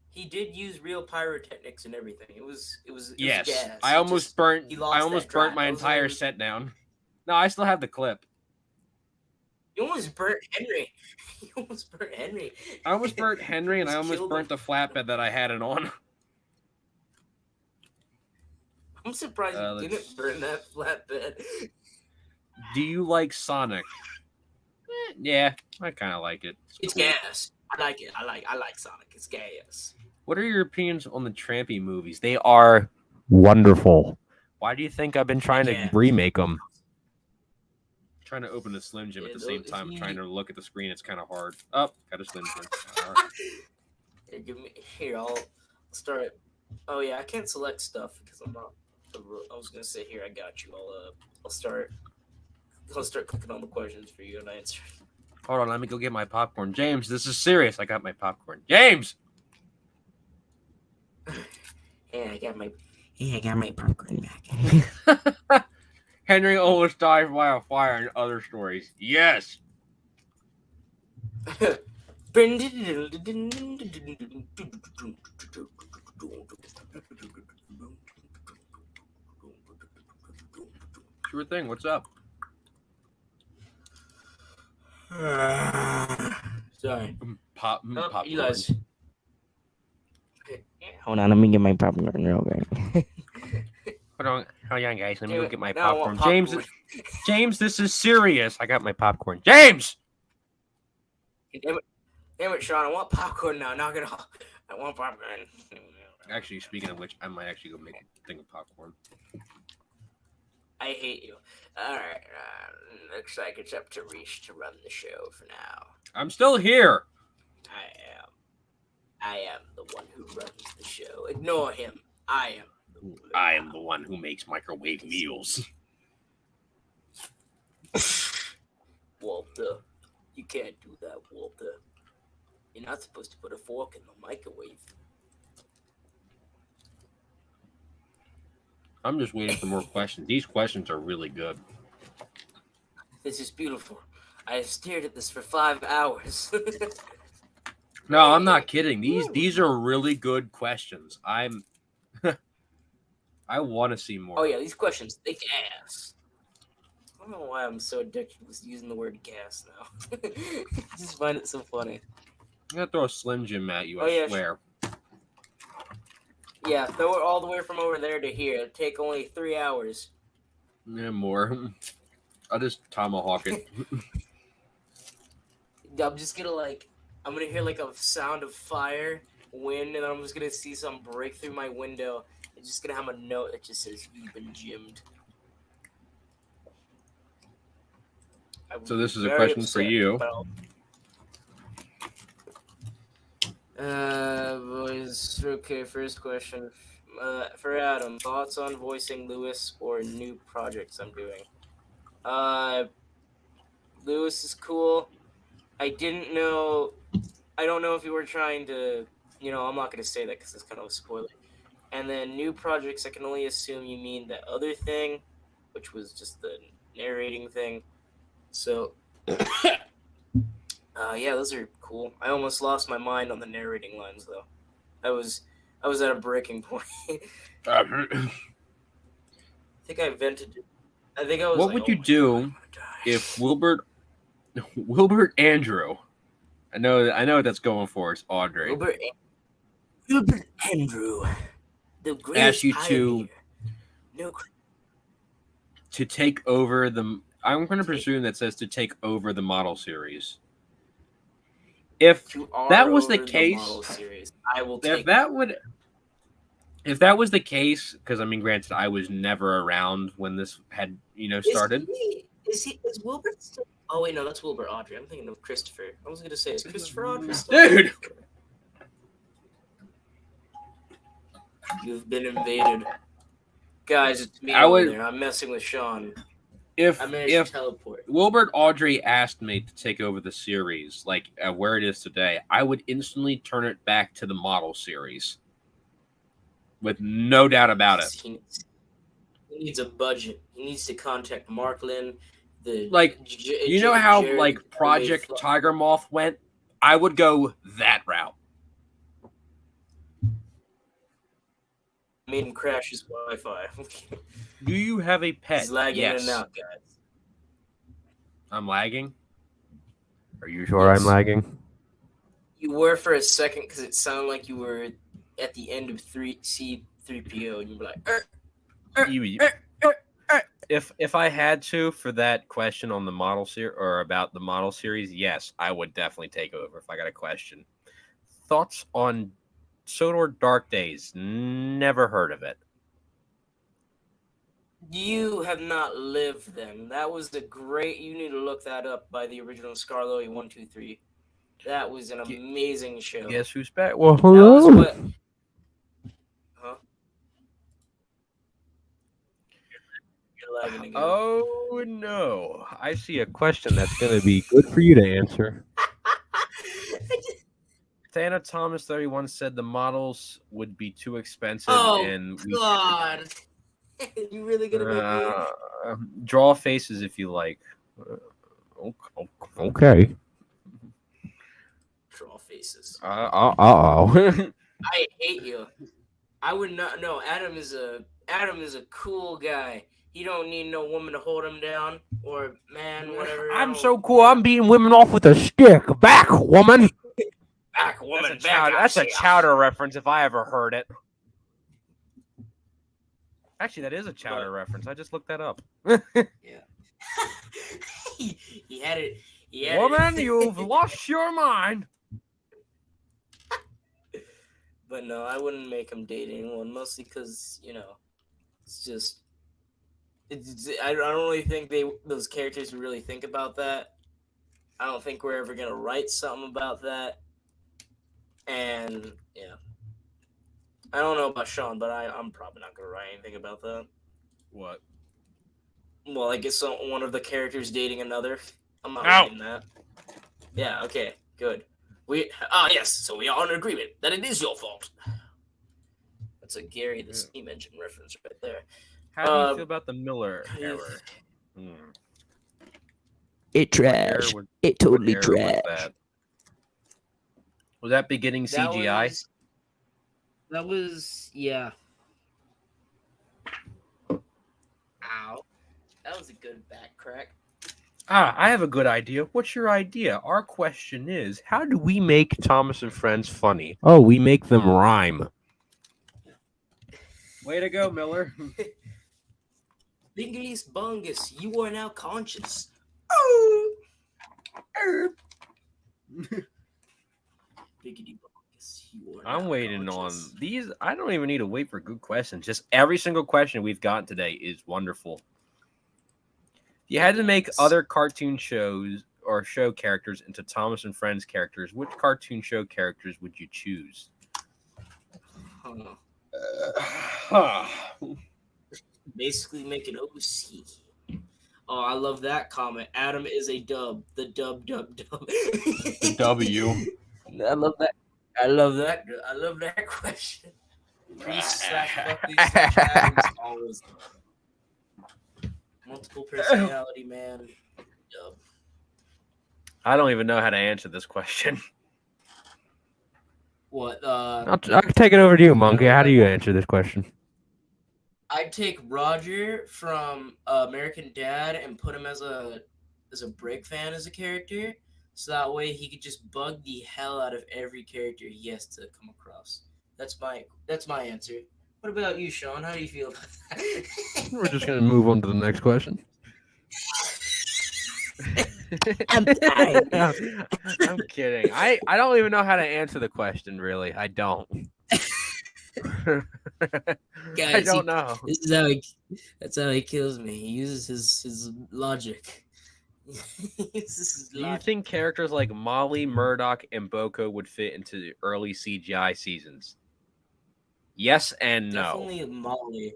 He did use real pyrotechnics and everything. It was Yes, gas. I almost burnt drive. my entire set down. No, I still have the clip. You almost burnt Henry. I almost burnt Henry, and I almost burnt the flatbed that I had it on. I'm surprised you didn't burn that flatbed. Do you like Sonic? Yeah, I kind of like it. It's gas. I like it. I like Sonic. It's gas. What are your opinions on the Trampy movies? They are wonderful. Why do you think I've been trying to remake them? Trying to open a Slim Jim at the same time, trying to look at the screen. It's kind of hard. Oh, got a Slim Jim. All right. Here, I'll start. Oh yeah, I can't select stuff because I'm not. I was gonna say here. I got you. I'll start clicking on the questions for you and answer. Hold on, let me go get my popcorn. James, this is serious. I got my popcorn. James! Yeah, I got my popcorn back. Henry almost died by a fire and other stories. Yes! Sure thing, what's up? Sorry. Popcorn. You guys. Hold on, let me get my popcorn real quick. Hold on, guys. Let me go get my Now I popcorn. want popcorn. James, this is serious. I got my popcorn. James! Damn it, Sean. I want popcorn now. Knock it off. I want popcorn. Actually, speaking of which, I might actually go make a thing of popcorn. I hate you. Alright, looks like it's up to Reese to run the show for now. I'm still here. I am the one who runs the show. Ignore him. I am the one who makes microwave meals. Walter, you can't do that, Walter. You're not supposed to put a fork in the microwave. I'm just waiting for more questions. These questions are really good. This is beautiful. I have stared at this for 5 hours. No, I'm not kidding. These are really good questions. I want to see more. Oh yeah, these questions, they gas. I don't know why I'm so addicted to using the word gas now. I just find it so funny. I'm gonna throw a Slim Jim at you, I swear. Yeah, throw it all the way from over there to here. It'd take only 3 hours. Yeah, more. I'll just tomahawk it. I'm just gonna I'm gonna hear a sound of fire, wind, and I'm just gonna see some break through my window. It's just gonna have a note that just says, "You've been gymmed." So this is a question for you. Boys. Okay, first question. For Adam, thoughts on voicing Lewis or new projects I'm doing? Lewis is cool. I don't know if you were trying to, I'm not going to say that because it's kind of a spoiler. And then new projects, I can only assume you mean that other thing, which was just the narrating thing. So, yeah, those are cool. I almost lost my mind on the narrating lines, though. I was at a breaking point. I think I vented it. I think I was. What would you do if Wilbert Andrew? I know what that's going for. It's Audrey. Wilbert Andrew, the greatest Ask you pioneer. No, to take over the. I'm going to presume that says to take over the model series. If to R that was over the case, model series, I will if take. if that was the case, because I mean, granted, I was never around when this had started. Is Wilbur still? Oh wait, no, that's Wilbur Audrey. I'm thinking of Christopher. I was gonna say, is Christopher Audrey still? Dude! You've been invaded, guys. It's me I over would- there. I'm messing with Sean. If I managed if to teleport. Wilbert Audrey asked me to take over the series, like where it is today, I would instantly turn it back to the model series, with no doubt about it. He needs a budget. He needs to contact Marklin. You know how Jared like Project Tiger Moth went? I would go that route. made him crash his Wi-Fi. Do you have a pet? He's lagging Yes. in and out, guys. I'm lagging. Are you sure Yes. I'm lagging? You were for a second because it sounded like you were at the end of 3PO, and you were like, If I had to for that question on the model series or about the model series, yes, I would definitely take over if I got a question. Thoughts on Sodor Dark Days? Never heard of it. You have not lived then. That was the great. You need to look that up by the original Scarloey 123. That was an amazing show. Guess who's back? Well, That was what. Huh? You're lagging again. Oh no! I see a question that's going to be good for you to answer. Thana Thomas 31 said the models would be too expensive, and we God. You really gonna make me? draw faces if you like. Okay. Draw faces. Oh. I hate you. I would not. No, Adam is a cool guy. He don't need no woman to hold him down or man, whatever. I'm so cool. I'm beating women off with a stick. Back, woman. Back, woman. That's a Chowder reference if I ever heard it. Actually, that is a Chowder reference. I just looked that up. Yeah. he had it. Woman, you've lost your mind. But no, I wouldn't make him date anyone, mostly because, it's just... I don't really think those characters would really think about that. I don't think we're ever going to write something about that. And, yeah. I don't know about Sean, but I'm probably not going to write anything about that. What? Well, I guess one of the characters dating another. I'm not writing that. Yeah, okay, good. Yes, so we are in agreement that it is your fault. That's a Gary the Steam Engine reference right there. How do you feel about the Miller error? It trash. It totally trash. Was that beginning CGI? That was yeah. Ow. That was a good back crack. I have a good idea. What's your idea? Our question is, how do we make Thomas and Friends funny? Oh, we make them rhyme. Way to go, Miller. Bingus Bungus, you are now conscious. Biggity Bungus, you are now I'm waiting conscious. on these. I don't even need to wait for good questions. Just every single question we've gotten today is wonderful. If you had to make other cartoon shows or show characters into Thomas and Friends characters, which cartoon show characters would you choose? Basically make an OC. Oh, I love that comment. Adam is a dub. The dub. The W. I love that. I love that question. Priest/Buckley/Adams always. Multiple personality man. Dub. I don't even know how to answer this question. What? I'll take it over to you, Monkey. How do you answer this question? I'd take Roger from American Dad and put him as a Brick fan as a character, so that way he could just bug the hell out of every character he has to come across. That's my answer. What about you, Sean? How do you feel about that? We're just gonna move on to the next question. I'm dying. I'm kidding. I don't even know how to answer the question. Really, I don't. I Guys, don't know. That's how he kills me. He uses his logic. He uses his Do you logic. think characters like Molly, Murdoch, and Boko would fit into the early CGI seasons? Yes and no. Definitely Molly.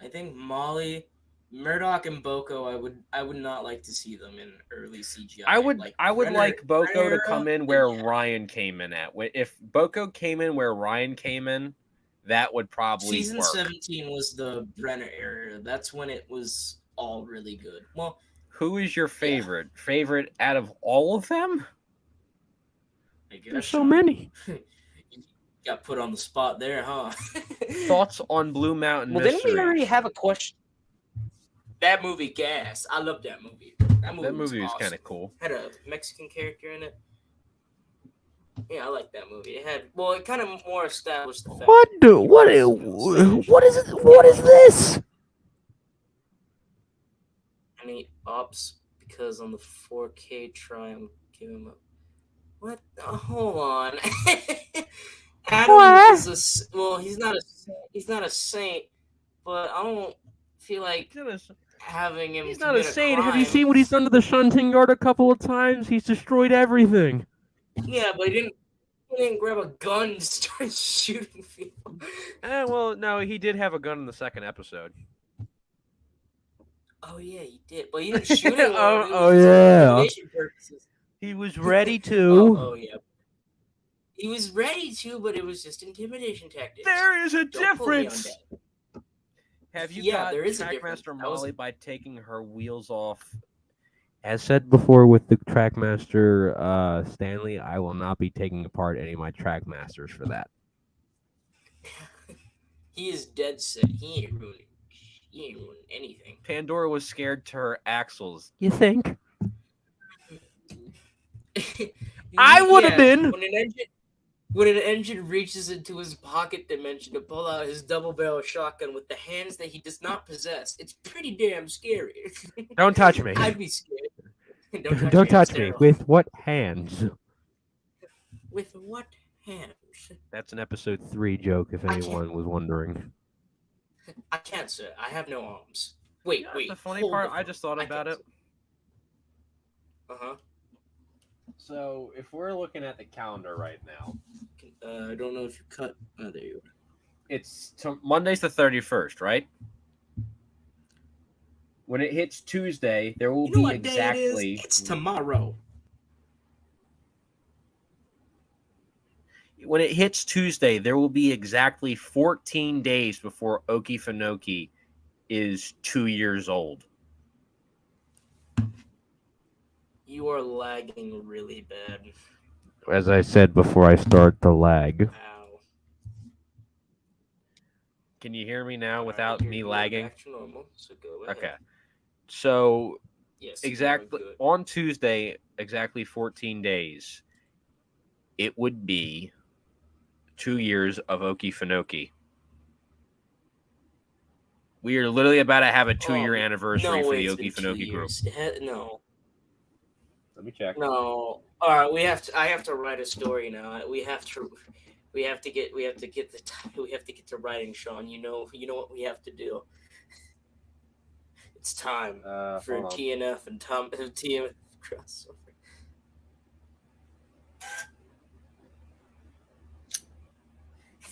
I think Molly, Murdoch, and Boko. I would not like to see them in early CGI. I would Renner- like Boko to Renner- come in where Ryan came in at. If Boko came in where Ryan came in, that would probably Season work. 17 was the Brenner era. That's when it was all really good. Well, Who is your favorite? Favorite out of all of them? I guess There's so many. You got put on the spot there, huh? Thoughts on Blue Mountain Well, didn't Mystery? we already have a question? That movie, Gas. I love that movie. That movie was awesome. kind of cool. Had a Mexican character in it. Yeah, I like that movie. It kind of more established the fact. What is it? What is this? Any ops because on the 4K try I'm giving him a what? Hold on. Adam What? is he's not a saint, but I don't feel like having him. He's not a commit saint. Have you crime. seen what he's done to the shunting yard a couple of times? He's destroyed everything. Yeah, but he didn't grab a gun and start shooting people. Well, no, he did have a gun in the second episode. Oh yeah, he did, but he didn't shoot anyone. Oh, It was oh, for yeah. intimidation purposes. He was ready to. Oh yeah. He was ready to, but it was just intimidation tactics. There is a Don't pull me on difference. that. Have you Yeah, got there is a difference. Trackmaster That was- Molly by taking her wheels off? As said before with the Trackmaster Stanley, I will not be taking apart any of my Trackmasters for that. He is dead set. He ain't ruining anything. Pandora was scared to her axles. You think? I would have been. When an engine reaches into his pocket dimension to pull out his double barrel shotgun with the hands that he does not possess, it's pretty damn scary. Don't touch me. I'd be scared. Don't touch me. Daryl. With what hands? With what hands? That's an episode 3 joke, if I can't- anyone was wondering. I can't, sir. I have no arms. Wait. The funny hold part, the I just thought phone. about it. Uh-huh. So, if we're looking at the calendar right now, I don't know if you cut. Oh, there you are. it's Monday's the 31st, right? When it hits Tuesday, there will You know be what day it is? exactly. It's tomorrow. When it hits Tuesday, there will be exactly 14 days before Okefenokee is 2 years old. You are lagging really bad. As I said before I start the lag. Ow. Can you hear me now Alright, without you're me going lagging? back to normal, so go ahead. Okay. So Yes. you're exactly good. on Tuesday, exactly 14 days, it would be 2 years of Okefenokee. We are literally about to have a 2-year anniversary for the it's been 2 Okefenokee group. years. No. Let me check. No. All right, I have to write a story now. We have to get to writing, Sean. You know what we have to do. It's time for hold on. TNF and TNF crossover.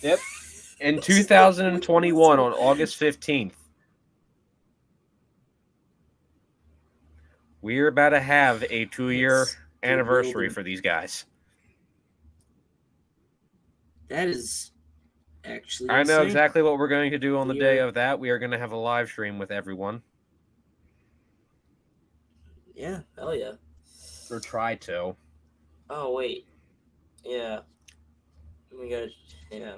Yep. In 2021, on August 15th, we're about to have a 2-year It's anniversary bewildering. for these guys. That is actually. I know insane. exactly what we're going to do on the day Yeah. of that. We are going to have a live stream with everyone, Yeah. Hell yeah. or try to. Oh wait. Yeah. We got. Yeah.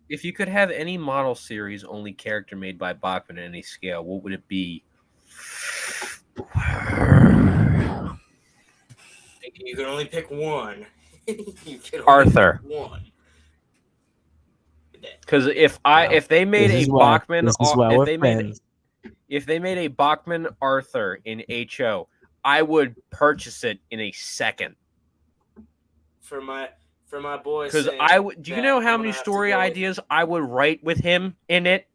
If you could have any model series only character made by Bachman at any scale, what would it be? You can only pick one. You can only Arthur. pick one. Because if they made a Bachman, if they made a Bachman Arthur in HO, I would purchase it in a second. For my boy. Because I would. Do you know how many story ideas I would write with him in it?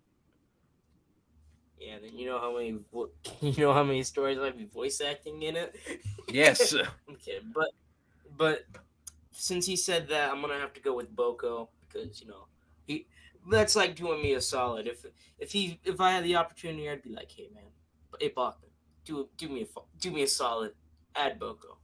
Yeah, then you know how many stories I'd be voice acting in it. Yes. Okay, but since he said that, I'm gonna have to go with Boko because that's like doing me a solid. If I had the opportunity, I'd be like, hey man, hey Bachman, do me a solid, add Boko,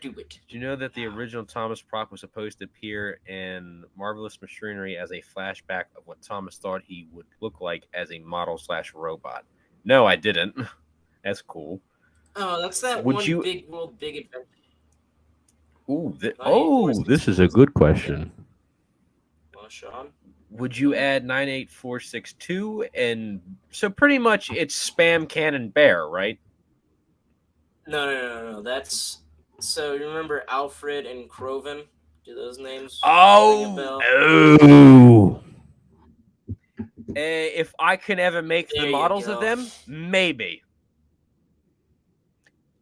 do it. Did you know that the original Thomas prop was supposed to appear in Marvelous Machinery as a flashback of what Thomas thought he would look like as a model/robot? No, I didn't. That's cool. Oh, that's that Big World, Big Adventure. Ooh, this is a good question. Well, Sean? Would you add 98462? And so pretty much it's Spam Cannon Bear, right? No. That's so. You remember Alfred and Croven? Do those names? Oh. If I can ever make the models of them, maybe.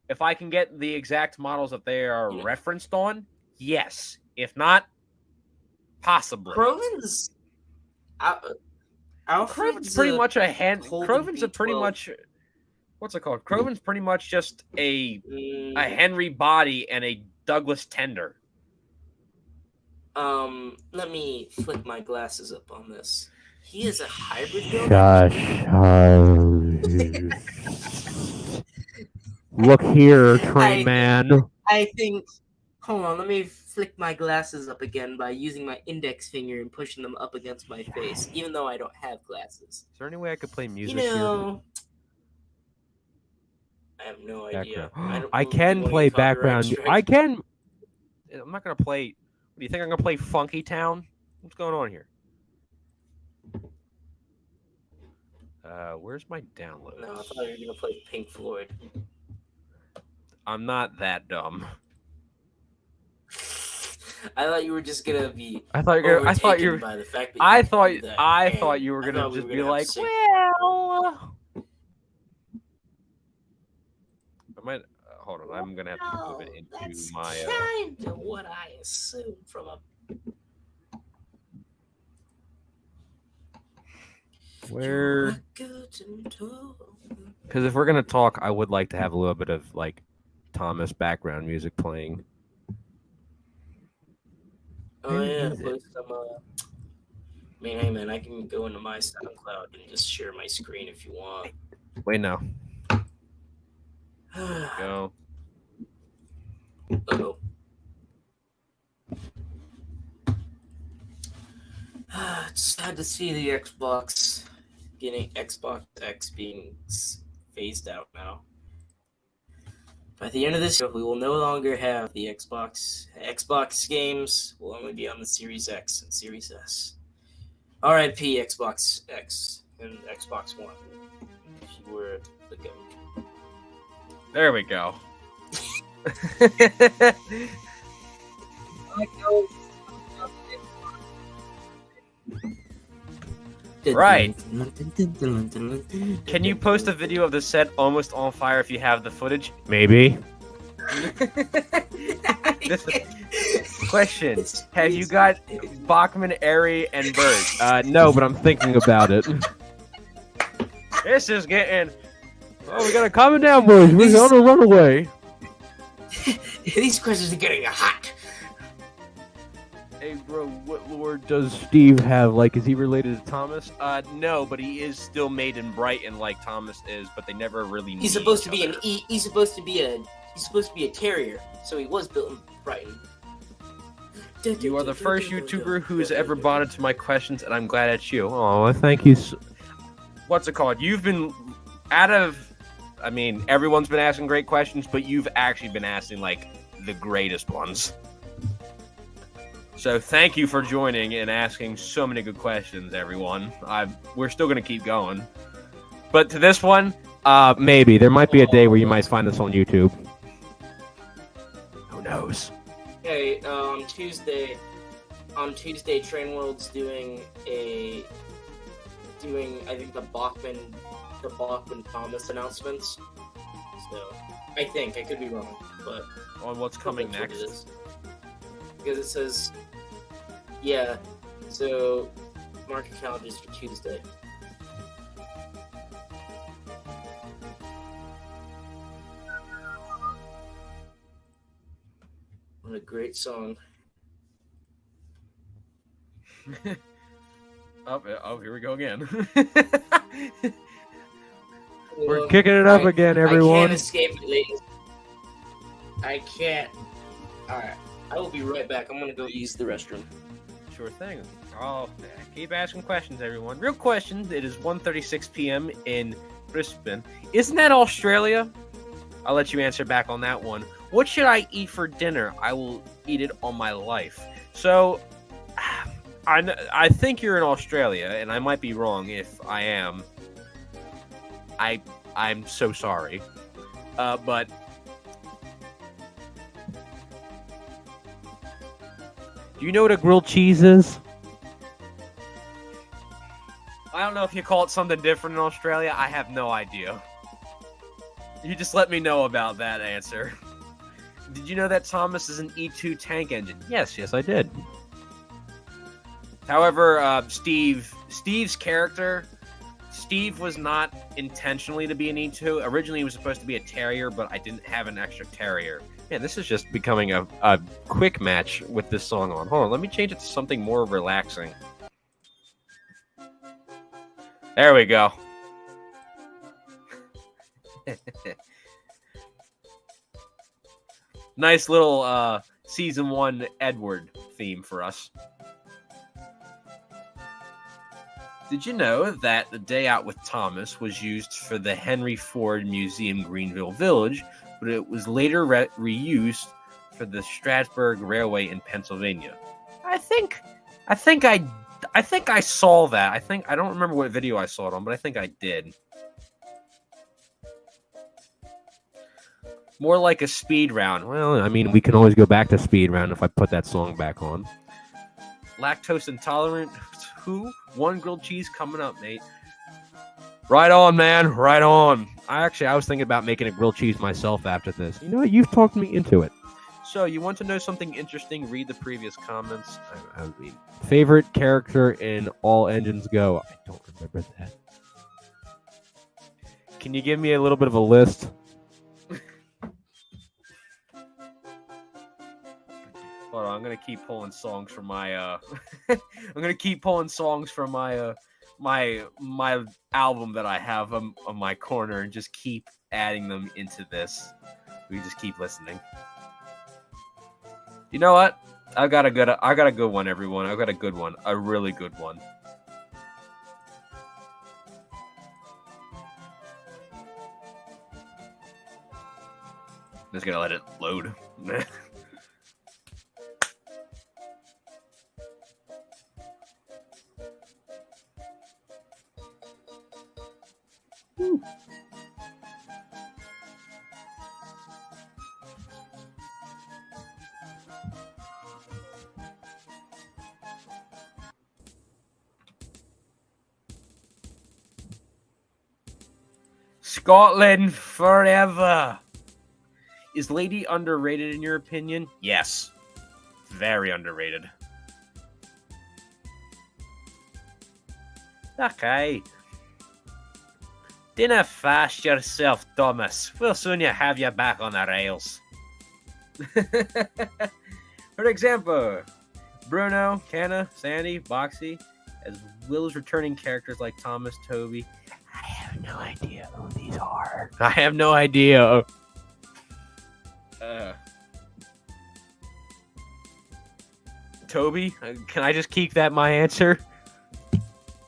If I can get the exact models that they are referenced on, yes. If not, possibly. Croven's Croven's pretty much a hand. Croven's a pretty much. What's it called? Croven's pretty much just a Henry Body and a Douglas Tender. Let me flick my glasses up on this. He is a hybrid builder. Look here, train man. I think. Hold on, let me flick my glasses up again by using my index finger and pushing them up against my face, even though I don't have glasses. Is there any way I could play music here? here? I have no idea. I can play background. I can. I'm not gonna play. Do you think I'm gonna play Funky Town? What's going on here? Where's my download? No, I thought you were gonna play Pink Floyd. I'm not that dumb. I thought you were just gonna be. I thought you were. I thought you. By the fact that I thought you were gonna just be like, well. I might. Hold on. I'm gonna have to move it into my. Kind of what I assumed from a. Where? Because if we're gonna talk, I would like to have a little bit of like Thomas background music playing. Oh yeah, play some. Hey man, I can go into my SoundCloud and just share my screen if you want. Wait, no. Go. Uh-oh. It's sad to see the Xbox X being phased out now. By the end of this year, we will no longer have the Xbox. Xbox games will only be on the Series X and Series S. R.I.P. Xbox X and Xbox One. If you were the GOAT. There we go. Right. Can you post a video of the set almost on fire if you have the footage? Maybe. Question. Have you got Bachman, Airy, and Bird? No, but I'm thinking about it. This is getting... Oh, we gotta calm it down, boys. We're on a runaway. These questions are getting hot. Hey, bro, what lord does Steve have? Like, is he related to Thomas? No, but he is still made in Brighton like Thomas is, but they never really. He's supposed to be he's supposed to be a terrier, so he was built in Brighton. You are the first YouTuber who's ever bonded to my questions, and I'm glad it's you. Oh, thank you. What's it called? You've been out of. I mean, everyone's been asking great questions, but you've actually been asking like the greatest ones. So thank you for joining and asking so many good questions, everyone. We're still going to keep going. But to this one, maybe. There might be a day where you might find this on YouTube. Who knows? Hey, on Tuesday, on Tuesday, Train World's doing I think the Bachman Thomas announcements. So I think I could be wrong, but On what's coming that's what it next. is. Because it says, yeah. So mark your calendars for Tuesday. What a great song. Oh, here we go again. We're kicking it up again, I everyone. can't escape it, ladies. I can't. Alright, I will be right back. I'm gonna go use the restroom. Sure thing. Oh, keep asking questions, everyone. Real question. It is 1:36 p.m. in Brisbane. Isn't that Australia? I'll let you answer back on that one. What should I eat for dinner? I will eat it on my life. So, I think you're in Australia, and I might be wrong. If I am, I'm so sorry. But Do you know what a grilled cheese is? I don't know if you call it something different in Australia. I have no idea. You just let me know about that answer. Did you know that Thomas is an E2 tank engine? Yes, I did. However, Steve's character, Steve was not intentionally to be an E2. Originally, he was supposed to be a Terrier, but I didn't have an extra Terrier. Man, this is just becoming a quick match with this song on. Hold on, let me change it to something more relaxing. There we go. Nice little season 1 Edward theme for us. Did you know that The Day Out with Thomas was used for the Henry Ford Museum Greenville Village, but it was later reused for the Strasburg Railway in Pennsylvania? I think I saw that. I don't remember what video I saw it on, but I think I did. More like a speed round. Well, I mean, we can always go back to speed round if I put that song back on. Lactose intolerant. Who? One grilled cheese coming up, mate. Right on, man. Right on. I was thinking about making a grilled cheese myself after this. You know what? You've talked me into it. So, you want to know something interesting? Read the previous comments. I mean, favorite character in All Engines Go? I don't remember that. Can you give me a little bit of a list? Hold on, I'm gonna keep pulling songs from my I'm gonna keep pulling songs from my my album that I have on my corner and just keep adding them into this. We just keep listening. You know what? I got a good one, everyone. I got a good one. A really good one. I'm just gonna let it load. Scotland forever. Is Lady underrated in your opinion? Yes. Very underrated. Okay. Dinna fast yourself, Thomas. We'll soon have you back on the rails. For example, Bruno, Canna, Sandy, Boxy, as well as returning characters like Thomas, Toby. I have no idea who these are. I have no idea. Toby, can I just keep that my answer?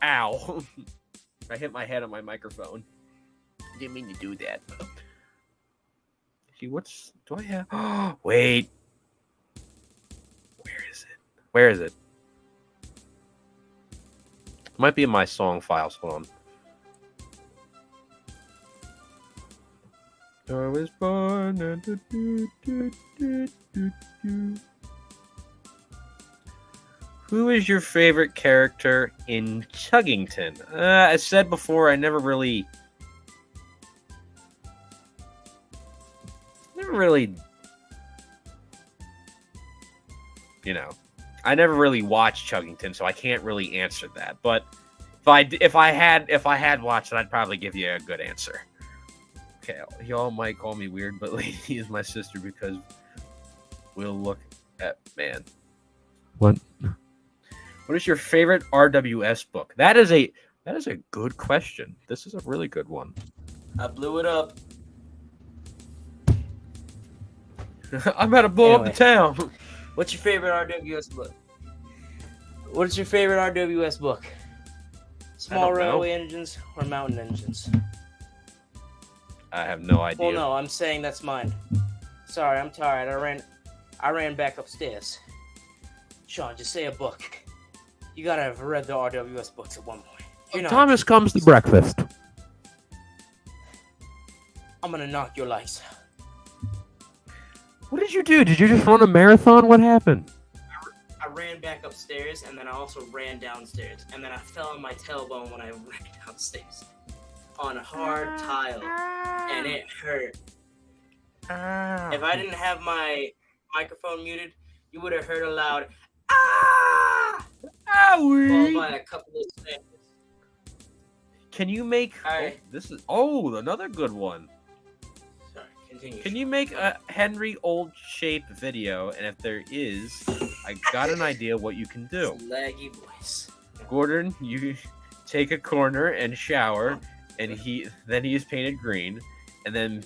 Ow. I hit my head on my microphone. Didn't mean to do that. See, what's... Do I have... Wait. Where is it? Where is it? Might be in my song files. Hold on. I was born... Who is your favorite character in Chuggington? I said before, I never really, I never really watched Chuggington, so I can't really answer that. But if I had watched it, I'd probably give you a good answer. Okay, y'all might call me weird, but Lady is my sister because we'll look at man. What? What is your favorite RWS book? That is a good question. This is a really good one. I blew it up. I'm about to blow up the Anyway. town. What's your favorite RWS book? What's your favorite RWS book? Small don't know. railway engines or mountain engines? I have no idea. Well, no, I'm saying that's mine. Sorry, I'm tired. I ran back upstairs. Sean, just say a book. You gotta have read the RWS books at one point. You're not. Thomas comes to breakfast. I'm gonna knock your lights. What did you do? Did you just run a marathon? What happened? I ran back upstairs, and then I also ran downstairs, and then I fell on my tailbone when I ran downstairs on a hard tile, and it hurt. If I didn't have my microphone muted, you would have heard a loud "ah!" followed by a couple of snaps. Can you make Alright. another good one. Sorry, continue. Can you make a Henry Old Shape video? And if there is, I got an idea what you can do. Laggy voice. Gordon, you take a corner and shower, and he is painted green, and then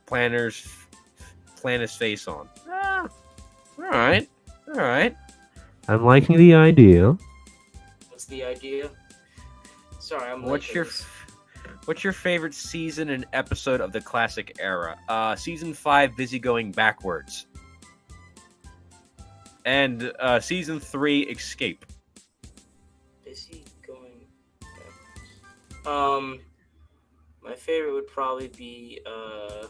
plant his face on. All right. I'm liking the idea. What's the idea? Sorry, I'm. What's late your for this. What's your favorite season and episode of the classic era? Season 5, Busy Going Backwards, and season 3, Escape. Busy going backwards. My favorite would probably be I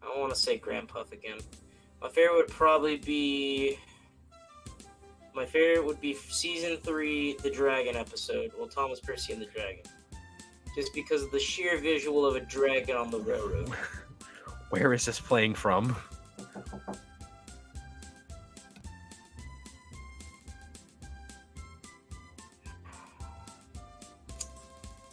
don't want to say Grandpuff again. My favorite would probably be season 3, the Dragon episode. Well, Thomas Percy and the Dragon. Just because of the sheer visual of a dragon on the railroad. Where is this playing from?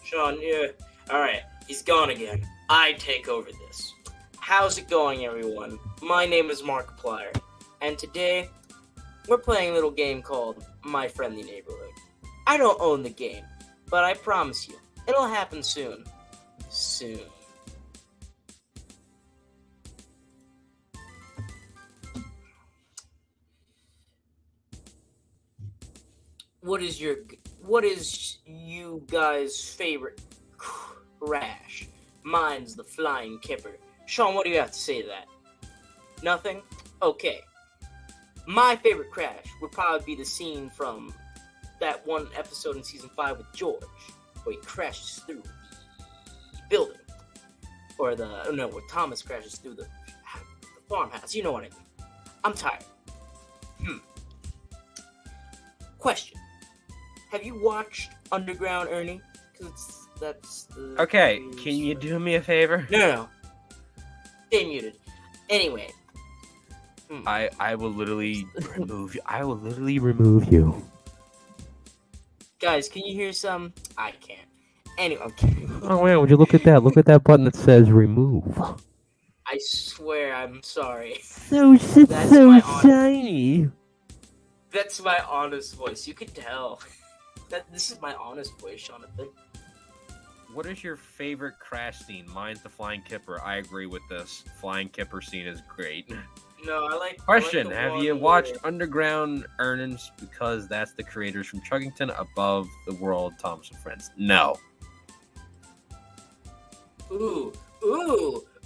Sean, yeah. Alright, he's gone again. I take over this. How's it going, everyone? My name is Markiplier, and today we're playing a little game called My Friendly Neighborhood. I don't own the game, but I promise you, it'll happen soon. Soon. What is you guys' favorite crash? Mine's the Flying Kipper. Sean, what do you have to say to that? Nothing? Okay. My favorite crash would probably be the scene from that one episode in season 5 with George, where he crashes through the building. Or where Thomas crashes through the farmhouse. You know what I mean. I'm tired. Question. Have you watched Underground, Ernie? Because that's the... Okay, can you do me a favor? No. Stay muted. Anyway. I will literally remove you. I will literally Remove you. Guys, can you hear some? I can't. Anyway, I'm kidding. Oh wait, would you look at that? Look at that button that says remove. I swear I'm sorry. So it's That's my honest- shiny. That's my honest voice. You could tell. This is my honest voice, Jonathan. What is your favorite crash scene? Mine's the Flying Kipper. I agree with this. Flying Kipper scene is great. No, I like. Question: I like the have one you where- watched Underground Earnings? Because that's the creators from Chuggington, Above the World, Thomas and Friends. No. Ooh.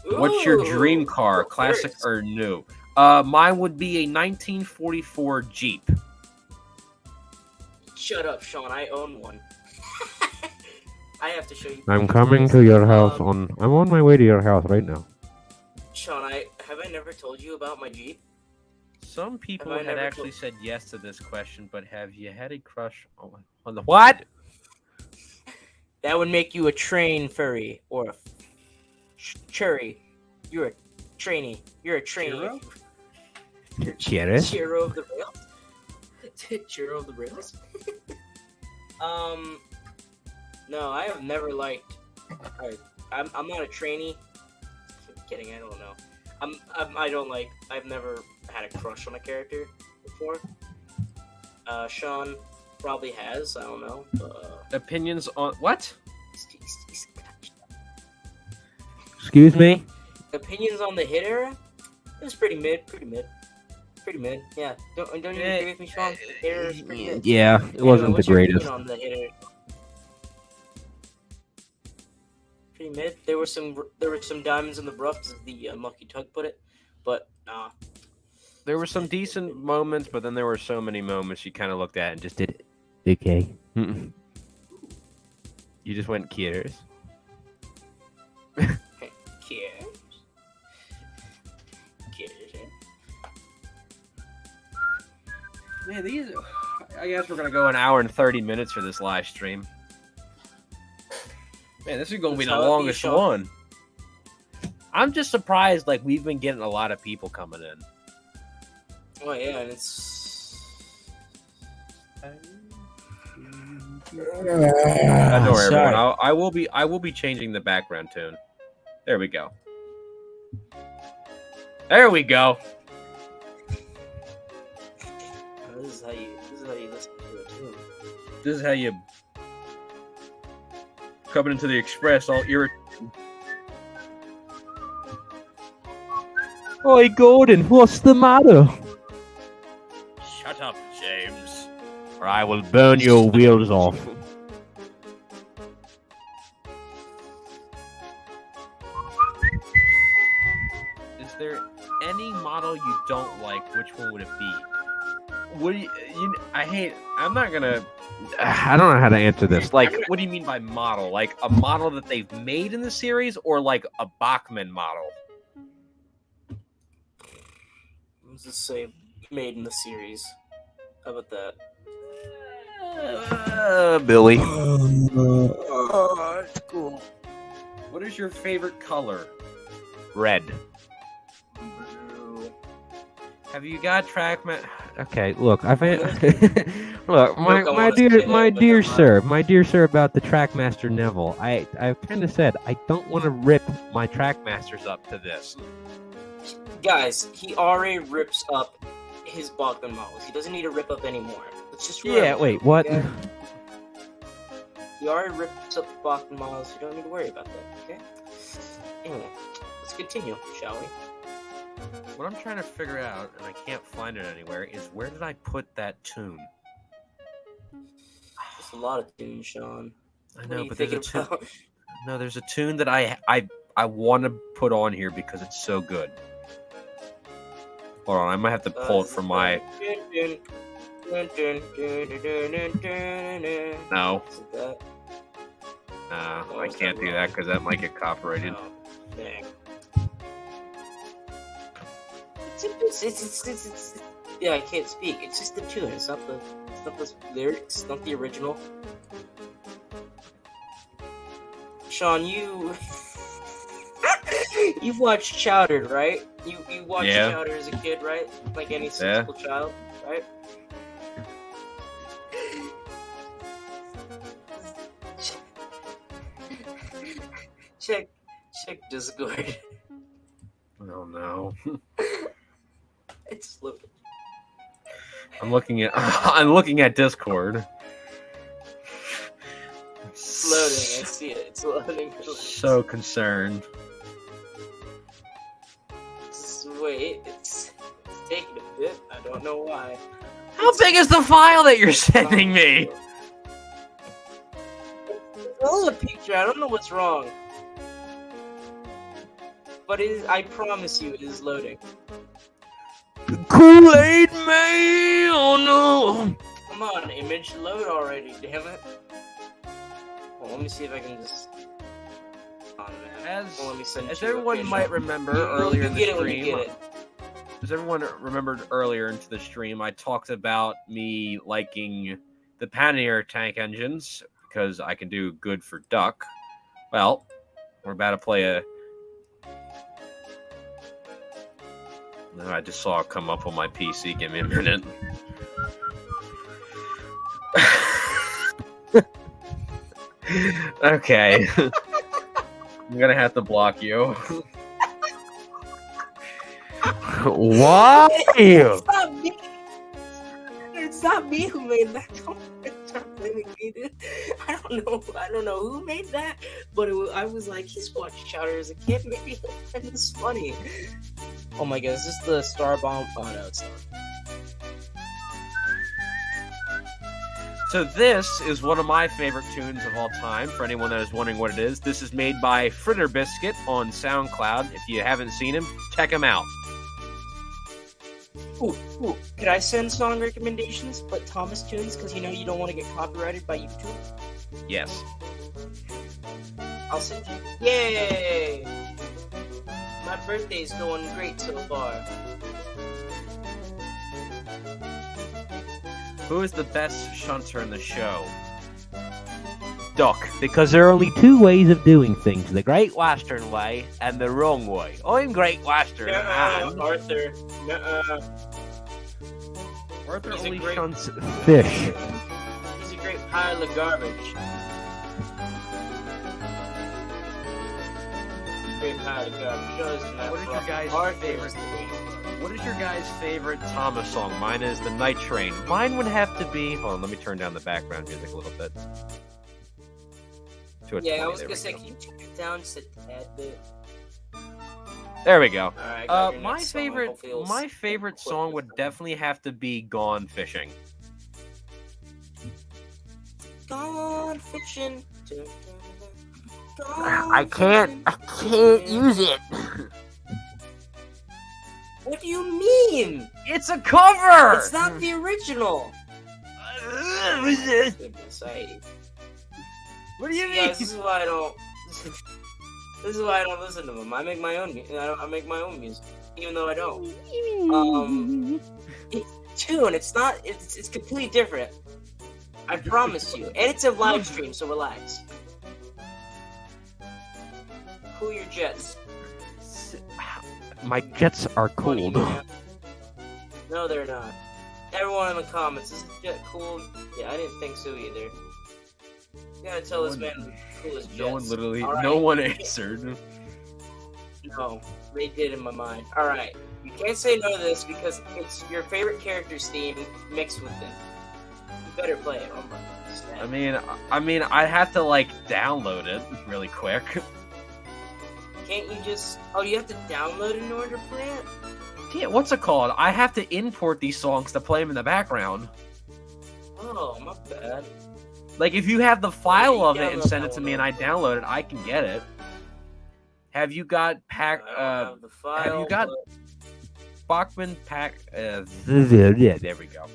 What's your dream car? Go Classic first. or new? Mine would be a 1944 Jeep. Shut up, Sean. I own one. I have to show you. I'm pictures coming of to this. your house I'm on my way to your house right now. Sean, have I never told you about my Jeep? Some people I had never actually told- said yes to this question, but have you had a crush on the what? That would make you a train furry or a churry. You're a trainee. You're a trainee. Churro? ¿Quieres? Churro of the rails. Churro of the rails. No, I have never liked. I'm not a trainee. I'm kidding. I don't know. I don't like. I've never had a crush on a character before. Sean probably has. I don't know. Opinions on what? Excuse me? Opinions on the hit era? It was pretty mid. Pretty mid. Yeah. Don't you agree with me, Sean? The hit era is pretty mid. Yeah, it wasn't the What's your greatest. opinion on the hit era? Pretty mid. There were some diamonds in the rough, as the Mucky Tug put it, but nah. There were some decent moments, but then there were so many moments you kind of looked at and just did. Okay. You just went Kiers. Cares. Yeah, these. I guess we're gonna go an hour and 30 minutes for this live stream. Man, this is gonna be That's the how it be, longest Sean. one. I'm just surprised. Like we've been getting a lot of people coming in. Oh yeah, and it's. Don't worry, Sorry. everyone. I will be changing the background tune. There we go. There we go. This is how you listen to it too. This is how you coming into the express all irritated. Oi, Gordon, what's the matter? Shut up, James. Or I will burn your wheels off. Is there any model you don't like? Which one would it be? What do you I hate. I'm not gonna. I don't know how to answer this. Like, what do you mean by model? Like a model that they've made in the series, or like a Bachman model? Let's just say made in the series. How about that? Billy. It's cool. What is your favorite color? Red. Have you got TrackMan? Okay, look, I've look, I wanna my say that, but never my dear sir, about the Trackmaster Neville. I've kind of said I don't want to rip my Trackmasters up to this. Guys, he already rips up his Bogdan models. He doesn't need to rip up anymore. Let's just Yeah, remember, wait, what? okay? He already rips up the Bogdan models. You don't need to worry about that, okay? Anyway, let's continue, shall we? What I'm trying to figure out, and I can't find it anywhere, is where did I put that tune? There's a lot of tunes, Sean. I What are know, you but there's a thinking tune. about? No, there's a tune that I want to put on here because it's so good. Hold on, I might have to pull it from my. No, Is it that? I can't do that because that might get copyrighted. Oh, dang. Yeah, I can't speak. It's just the tune. It's not the lyrics. It's not the original. Sean, you've watched Chowder, right? You watched Yeah. Chowder as a kid, right? Like any sensible child, right? Check Discord. Oh no, It's loaded. I'm looking at Discord. It's loading. I see it. It's loading. So concerned. Just wait. It's taking a bit. I don't know why. How big is the file that you're sending me? It's only a picture. I don't know what's wrong. But I promise you, it is loading. Kool-Aid man! Oh no! Come on, image load already, damn it. Well, let me see if I can just... Oh, man. As, Well, let me send it as to you. everyone Okay, might Sean. remember You earlier in the get it when you stream, get it. as everyone remembered earlier into the stream, I talked about me liking the Pioneer tank engines because I can do good for duck. Well, we're about to play a... I just saw it come up on my PC. Give me a minute. Okay. I'm gonna have to block you. Why? It's not me. It's not me who made that. Don't blame me, dude. I don't know who made that, but I was like, he's watched Chowder as a kid. Maybe he'll find this funny. Oh my god, is this the Star Bomb? Oh no, it's not. So this is one of my favorite tunes of all time. For anyone that is wondering what it is, this is made by Fritter Biscuit on SoundCloud. If you haven't seen him, check him out. Ooh, could I send song recommendations, but Thomas tunes, because you know you don't want to get copyrighted by YouTube? Yes. I'll send you. Yay! My birthday's going great so far. Who is the best shunter in the show? Duck. Because there are only two ways of doing things: the Great Western way and the wrong way. I'm Great Western. Arthur. Arthur He's a only great- shunts... Fish. He's a great pile of garbage. Great pile of garbage. Shows that What is your guys' Arthur favorite? is the way. What is your guys' favorite Thomas song? Mine is The Night Train. Mine would have to be... Hold on, let me turn down the background music a little bit. To a Yeah, 20, I was there gonna we say, go. can you turn it down just a tad bit? There we go. Alright, I got your My next song. favorite, Hopefully it'll my stick favorite quick song this would time. definitely have to be "Gone Fishing." Gone fishing. I can't use it. What do you mean? It's a cover. It's not the original. Goodness, What do you mean? Guys, this is why I don't. This is why I don't listen to them. I make my own. I make my own music, even though I don't. It's tune. It's not. It's completely different. I promise you. And it's a live stream, so relax. Cool your jets. My jets are Funny, cooled. man. No, they're not. Everyone in the comments, is this jet cool? Yeah, I didn't think so either. You gotta tell this man the coolest jets. No one literally, All right. no one answered. No, they did in my mind. Alright, you can't say no to this because it's your favorite character's theme mixed with it. You better play it. Oh my God. I mean, I'd have to like download it really quick. Can't you just... Oh, you have to download it in order to play it? Yeah, what's it called? I have to import these songs to play them in the background. Oh, my bad. Like, if you have the file you of it and download send it that to one me and I download it, I can get it. Have you got I don't have the file, have you got- but- Bachman Pack? Yeah, there we go.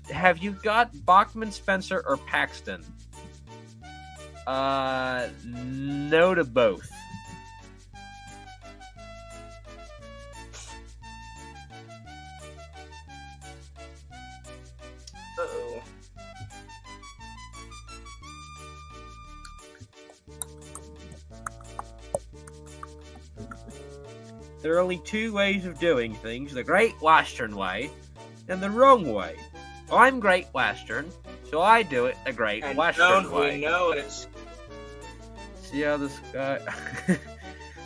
Have you got Bachman, Spencer, or Paxton? No to both. Uh-oh. There are only two ways of doing things: the Great Western way and the wrong way. I'm Great Western, so I do it the Great And Western don't way. we know it? See how this guy...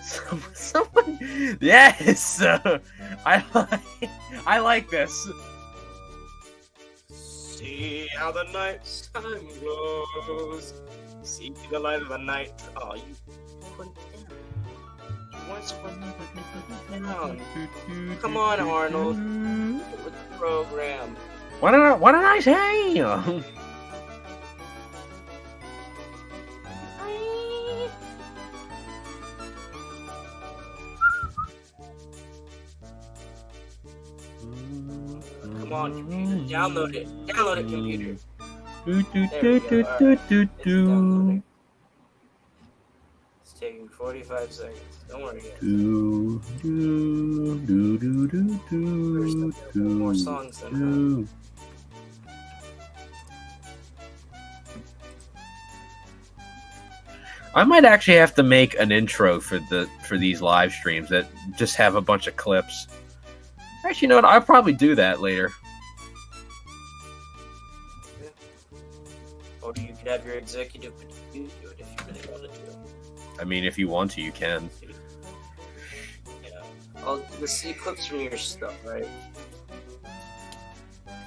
Someone... Yes! I like this. See how the night sun glows. See the light of the night. Oh, you put it down. What's down? Come on, Arnold. Get with the program. What did I say? Come on, computer. Download it. Download it, computer. It's taking 45 seconds. Don't worry, guys. Do, do, do, do, do, do, First, I've got more songs than her. do. I might actually have to make an intro for these live streams that just have a bunch of clips. Actually, you know what? I'll probably do that later. Or you could have your executive producer do it if you really wanted to. I mean, if you want to, you can. Yeah. Let's see clips from your stuff, right?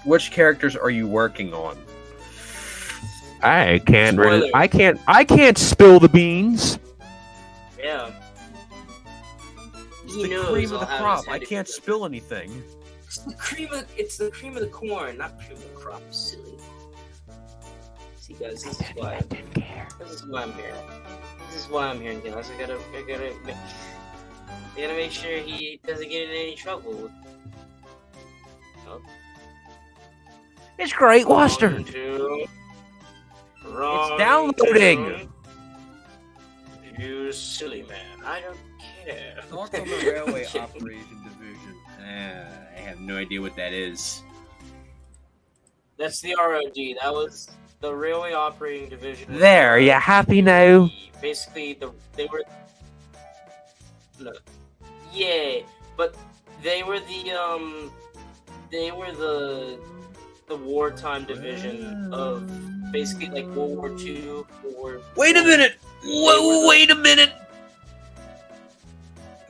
Which characters are you working on? I can't really. Spoiler. I can't spill the beans. Yeah. It's He the knows cream of I'll the have crop. his I head can't if- spill anything. It's the cream of the corn, not cream of the crop, silly. See guys, this is why I'm here. This is why I'm here, guys. I gotta make sure he doesn't get in any trouble. It's Great Western. It's downloading. You silly man. I don't care. Thoughts on the railway operation division? I have no idea what that is. That's the ROD. That was the railway operating division. There, you happy now? Basically, they were. No. Yeah, but they were the wartime division of basically like World War II or. Wait a minute! Whoa, wait a minute!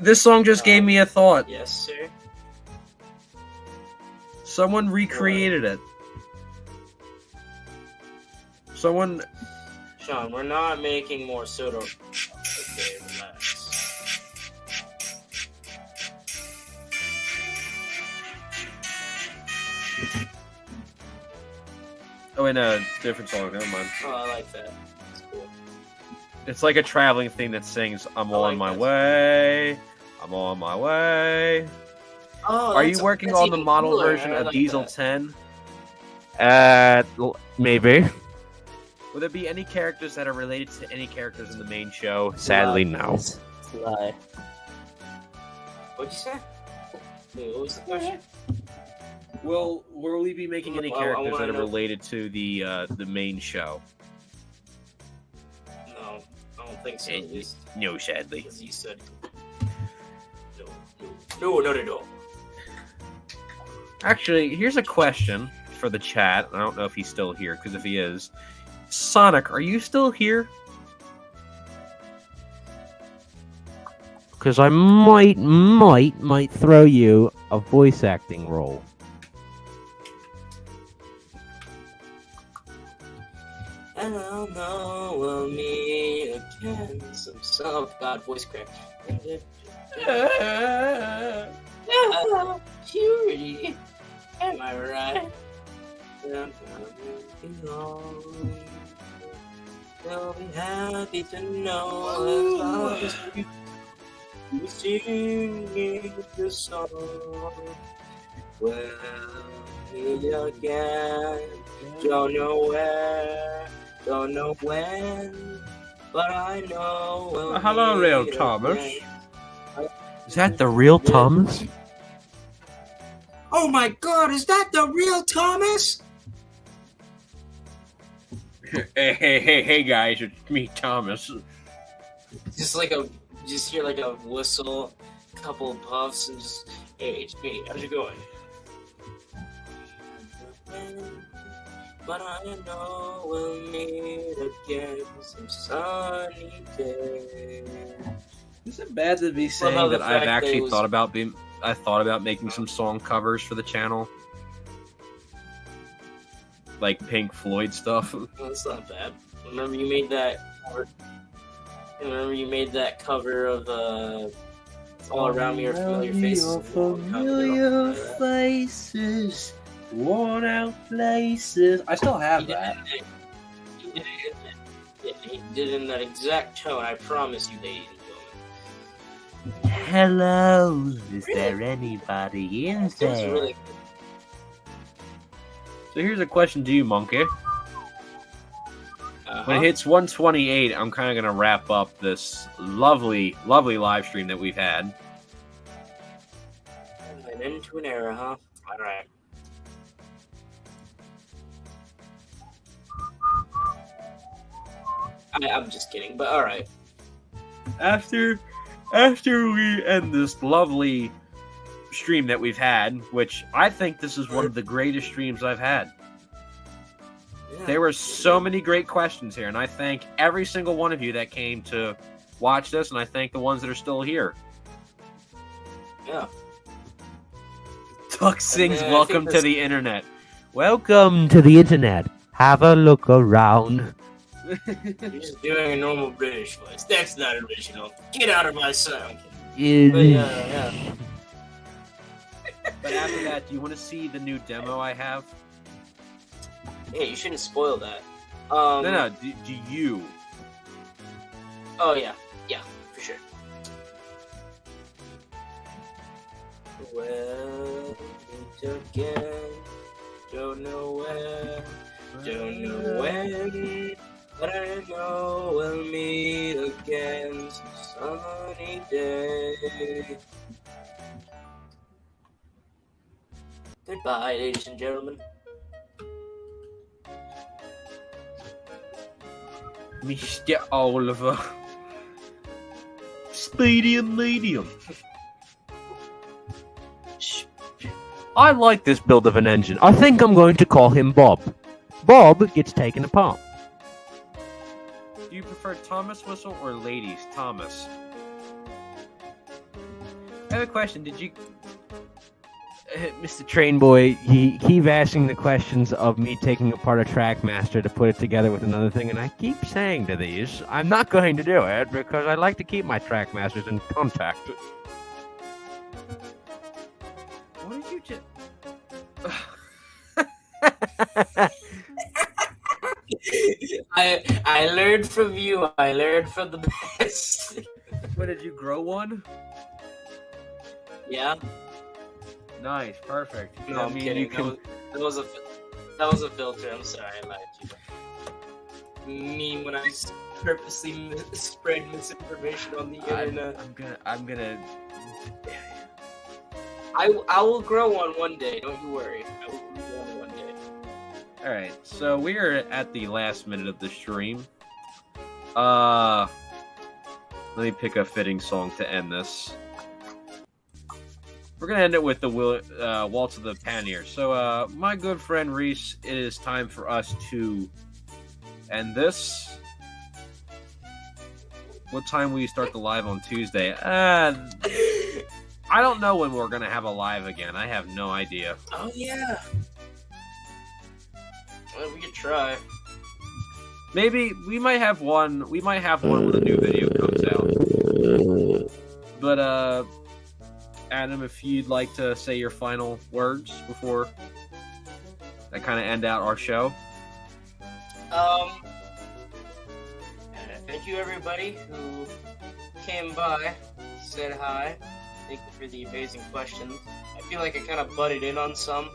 This song just gave me a thought. Yes, sir. Someone recreated it. Someone. Sean, we're not making more soda. Okay, relax. Oh, wait, no, different song. Never mind. Oh, I like that. It's cool. It's like a traveling thing that sings, I'm I on like my this. way. I'm on my way. Oh, Are you working that's on the even model cooler. version I of like Diesel that. 10? Maybe. Will there be any characters that are related to any characters in the main show? Sadly, no. It's a lie. What'd you say? Wait, what was the question? Will we be making any I characters wanna that are know. related to the main show? No, I don't think so. And- At least No, sadly. because you said no. Actually, here's a question for the chat. I don't know if he's still here, because if he is, Sonic, are you still here? Because I might throw you a voice acting role. And I'll know we'll meet again. Some God voice crack. Purity. Am I right? They'll be happy to know as long as you singing the song. Well, meet again. Don't know where, don't know when, but I know. We'll Hello, meet Real again. Thomas. Is that the real Thomas? Oh my God! Is that the real Thomas? Hey, guys, it's me, Thomas. Just hear like a whistle, couple of puffs, and just, hey, it's me. How's it going? But I know we'll meet again some sunny day. Is it bad to be saying Well, no, that the I've fact actually that it was- thought about making some song covers for the channel? Like Pink Floyd stuff. Well, that's not bad. Remember you made that cover of All Around Me Are Familiar Faces. faces, worn out places. I still have He did it in that exact tone. I promise you, ladies and gentlemen. Hello, is there anybody in It was really good. So here's a question to you, Monkey. When it hits 128, I'm kind of going to wrap up this lovely, lovely live stream that we've had. And into an era, huh? All right. I'm just kidding, but all right. After we end this lovely stream that we've had, which I think this is one of the greatest streams I've had. Yeah. There were so many great questions here, and I thank every single one of you that came to watch this, and I thank the ones that are still here. Yeah. Duck sings then I "Welcome think to this- the Internet." Welcome to the internet. Have a look around. You're just doing a normal British voice. That's not original. Get out of my sound. But In- yeah. But after that, do you want to see the new demo I have? Yeah, you shouldn't spoil that. No. Do you? Oh yeah, for sure. Well, meet again. Don't know where, don't know when, but I know we'll meet again some sunny day. Goodbye, ladies and gentlemen. Mr. Oliver. Speedy and medium. I like this build of an engine. I think I'm going to call him Bob. Bob gets taken apart. Do you prefer Thomas Whistle or Ladies Thomas? I have a question. Did you... Mr. Trainboy, he keep asking the questions of me taking apart a Trackmaster to put it together with another thing, and I keep saying to these, I'm not going to do it because I like to keep my Trackmasters in contact. What did you just... I learned from you. I learned from the best. What, did you grow one? Yeah. Nice, perfect. No, I'm kidding. You can... That was a filter. I'm sorry, I lied to you. Me when I purposely spread misinformation on the internet. I'm gonna. I will grow one day. Don't you worry. I will grow one day. All right, so we are at the last minute of the stream. Let me pick a fitting song to end this. We're gonna end it with the Waltz of the Pioneers. So, my good friend Reese, it is time for us to end this. What time will you start the live on Tuesday? I don't know when we're gonna have a live again. I have no idea. Oh yeah. Well, we could try. Maybe we might have one. We might have one when a new video comes out. But Adam, if you'd like to say your final words before I kind of end out our show. Thank you everybody who came by, said hi. Thank you for the amazing questions. I feel like I kind of butted in on some,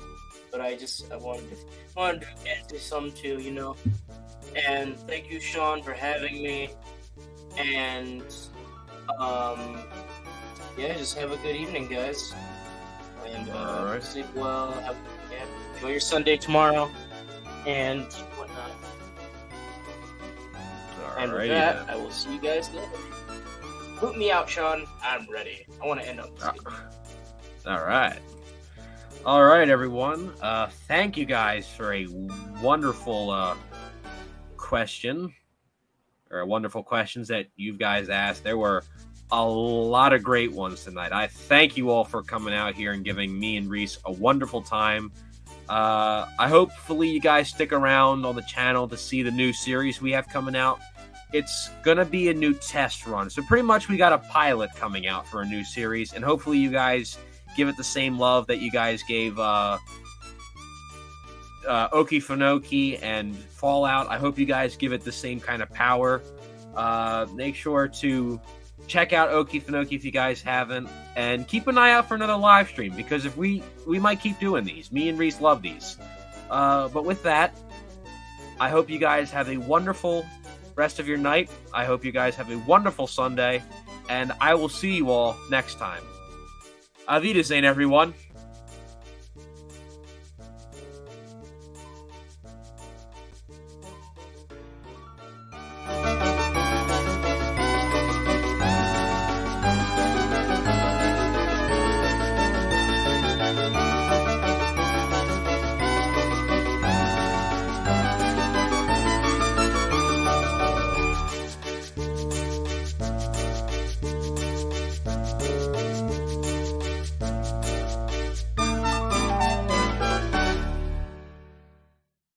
but I wanted to answer some too, you know. And thank you, Sean, for having me. And yeah, just have a good evening, guys. And Alright. sleep well. Enjoy your Sunday tomorrow, and whatnot. And with Alrighty that, then. I will see you guys later. Boot me out, Sean. I'm ready. I want to end up this video. All right, everyone. Thank you guys for a wonderful question, or wonderful questions that you guys asked. There were a lot of great ones tonight. I thank you all for coming out here and giving me and Reese a wonderful time. I hopefully you guys stick around on the channel to see the new series we have coming out. It's gonna be a new test run, so pretty much we got a pilot coming out for a new series, and hopefully you guys give it the same love that you guys gave Okefenokee and Fallout. I hope you guys give it the same kind of power. Make sure to check out Okefenokee if you guys haven't, and keep an eye out for another live stream, because if we might keep doing these. Me and Reese love these. But with that, I hope you guys have a wonderful rest of your night. I hope you guys have a wonderful Sunday, and I will see you all next time. Auf Wiedersehen, everyone.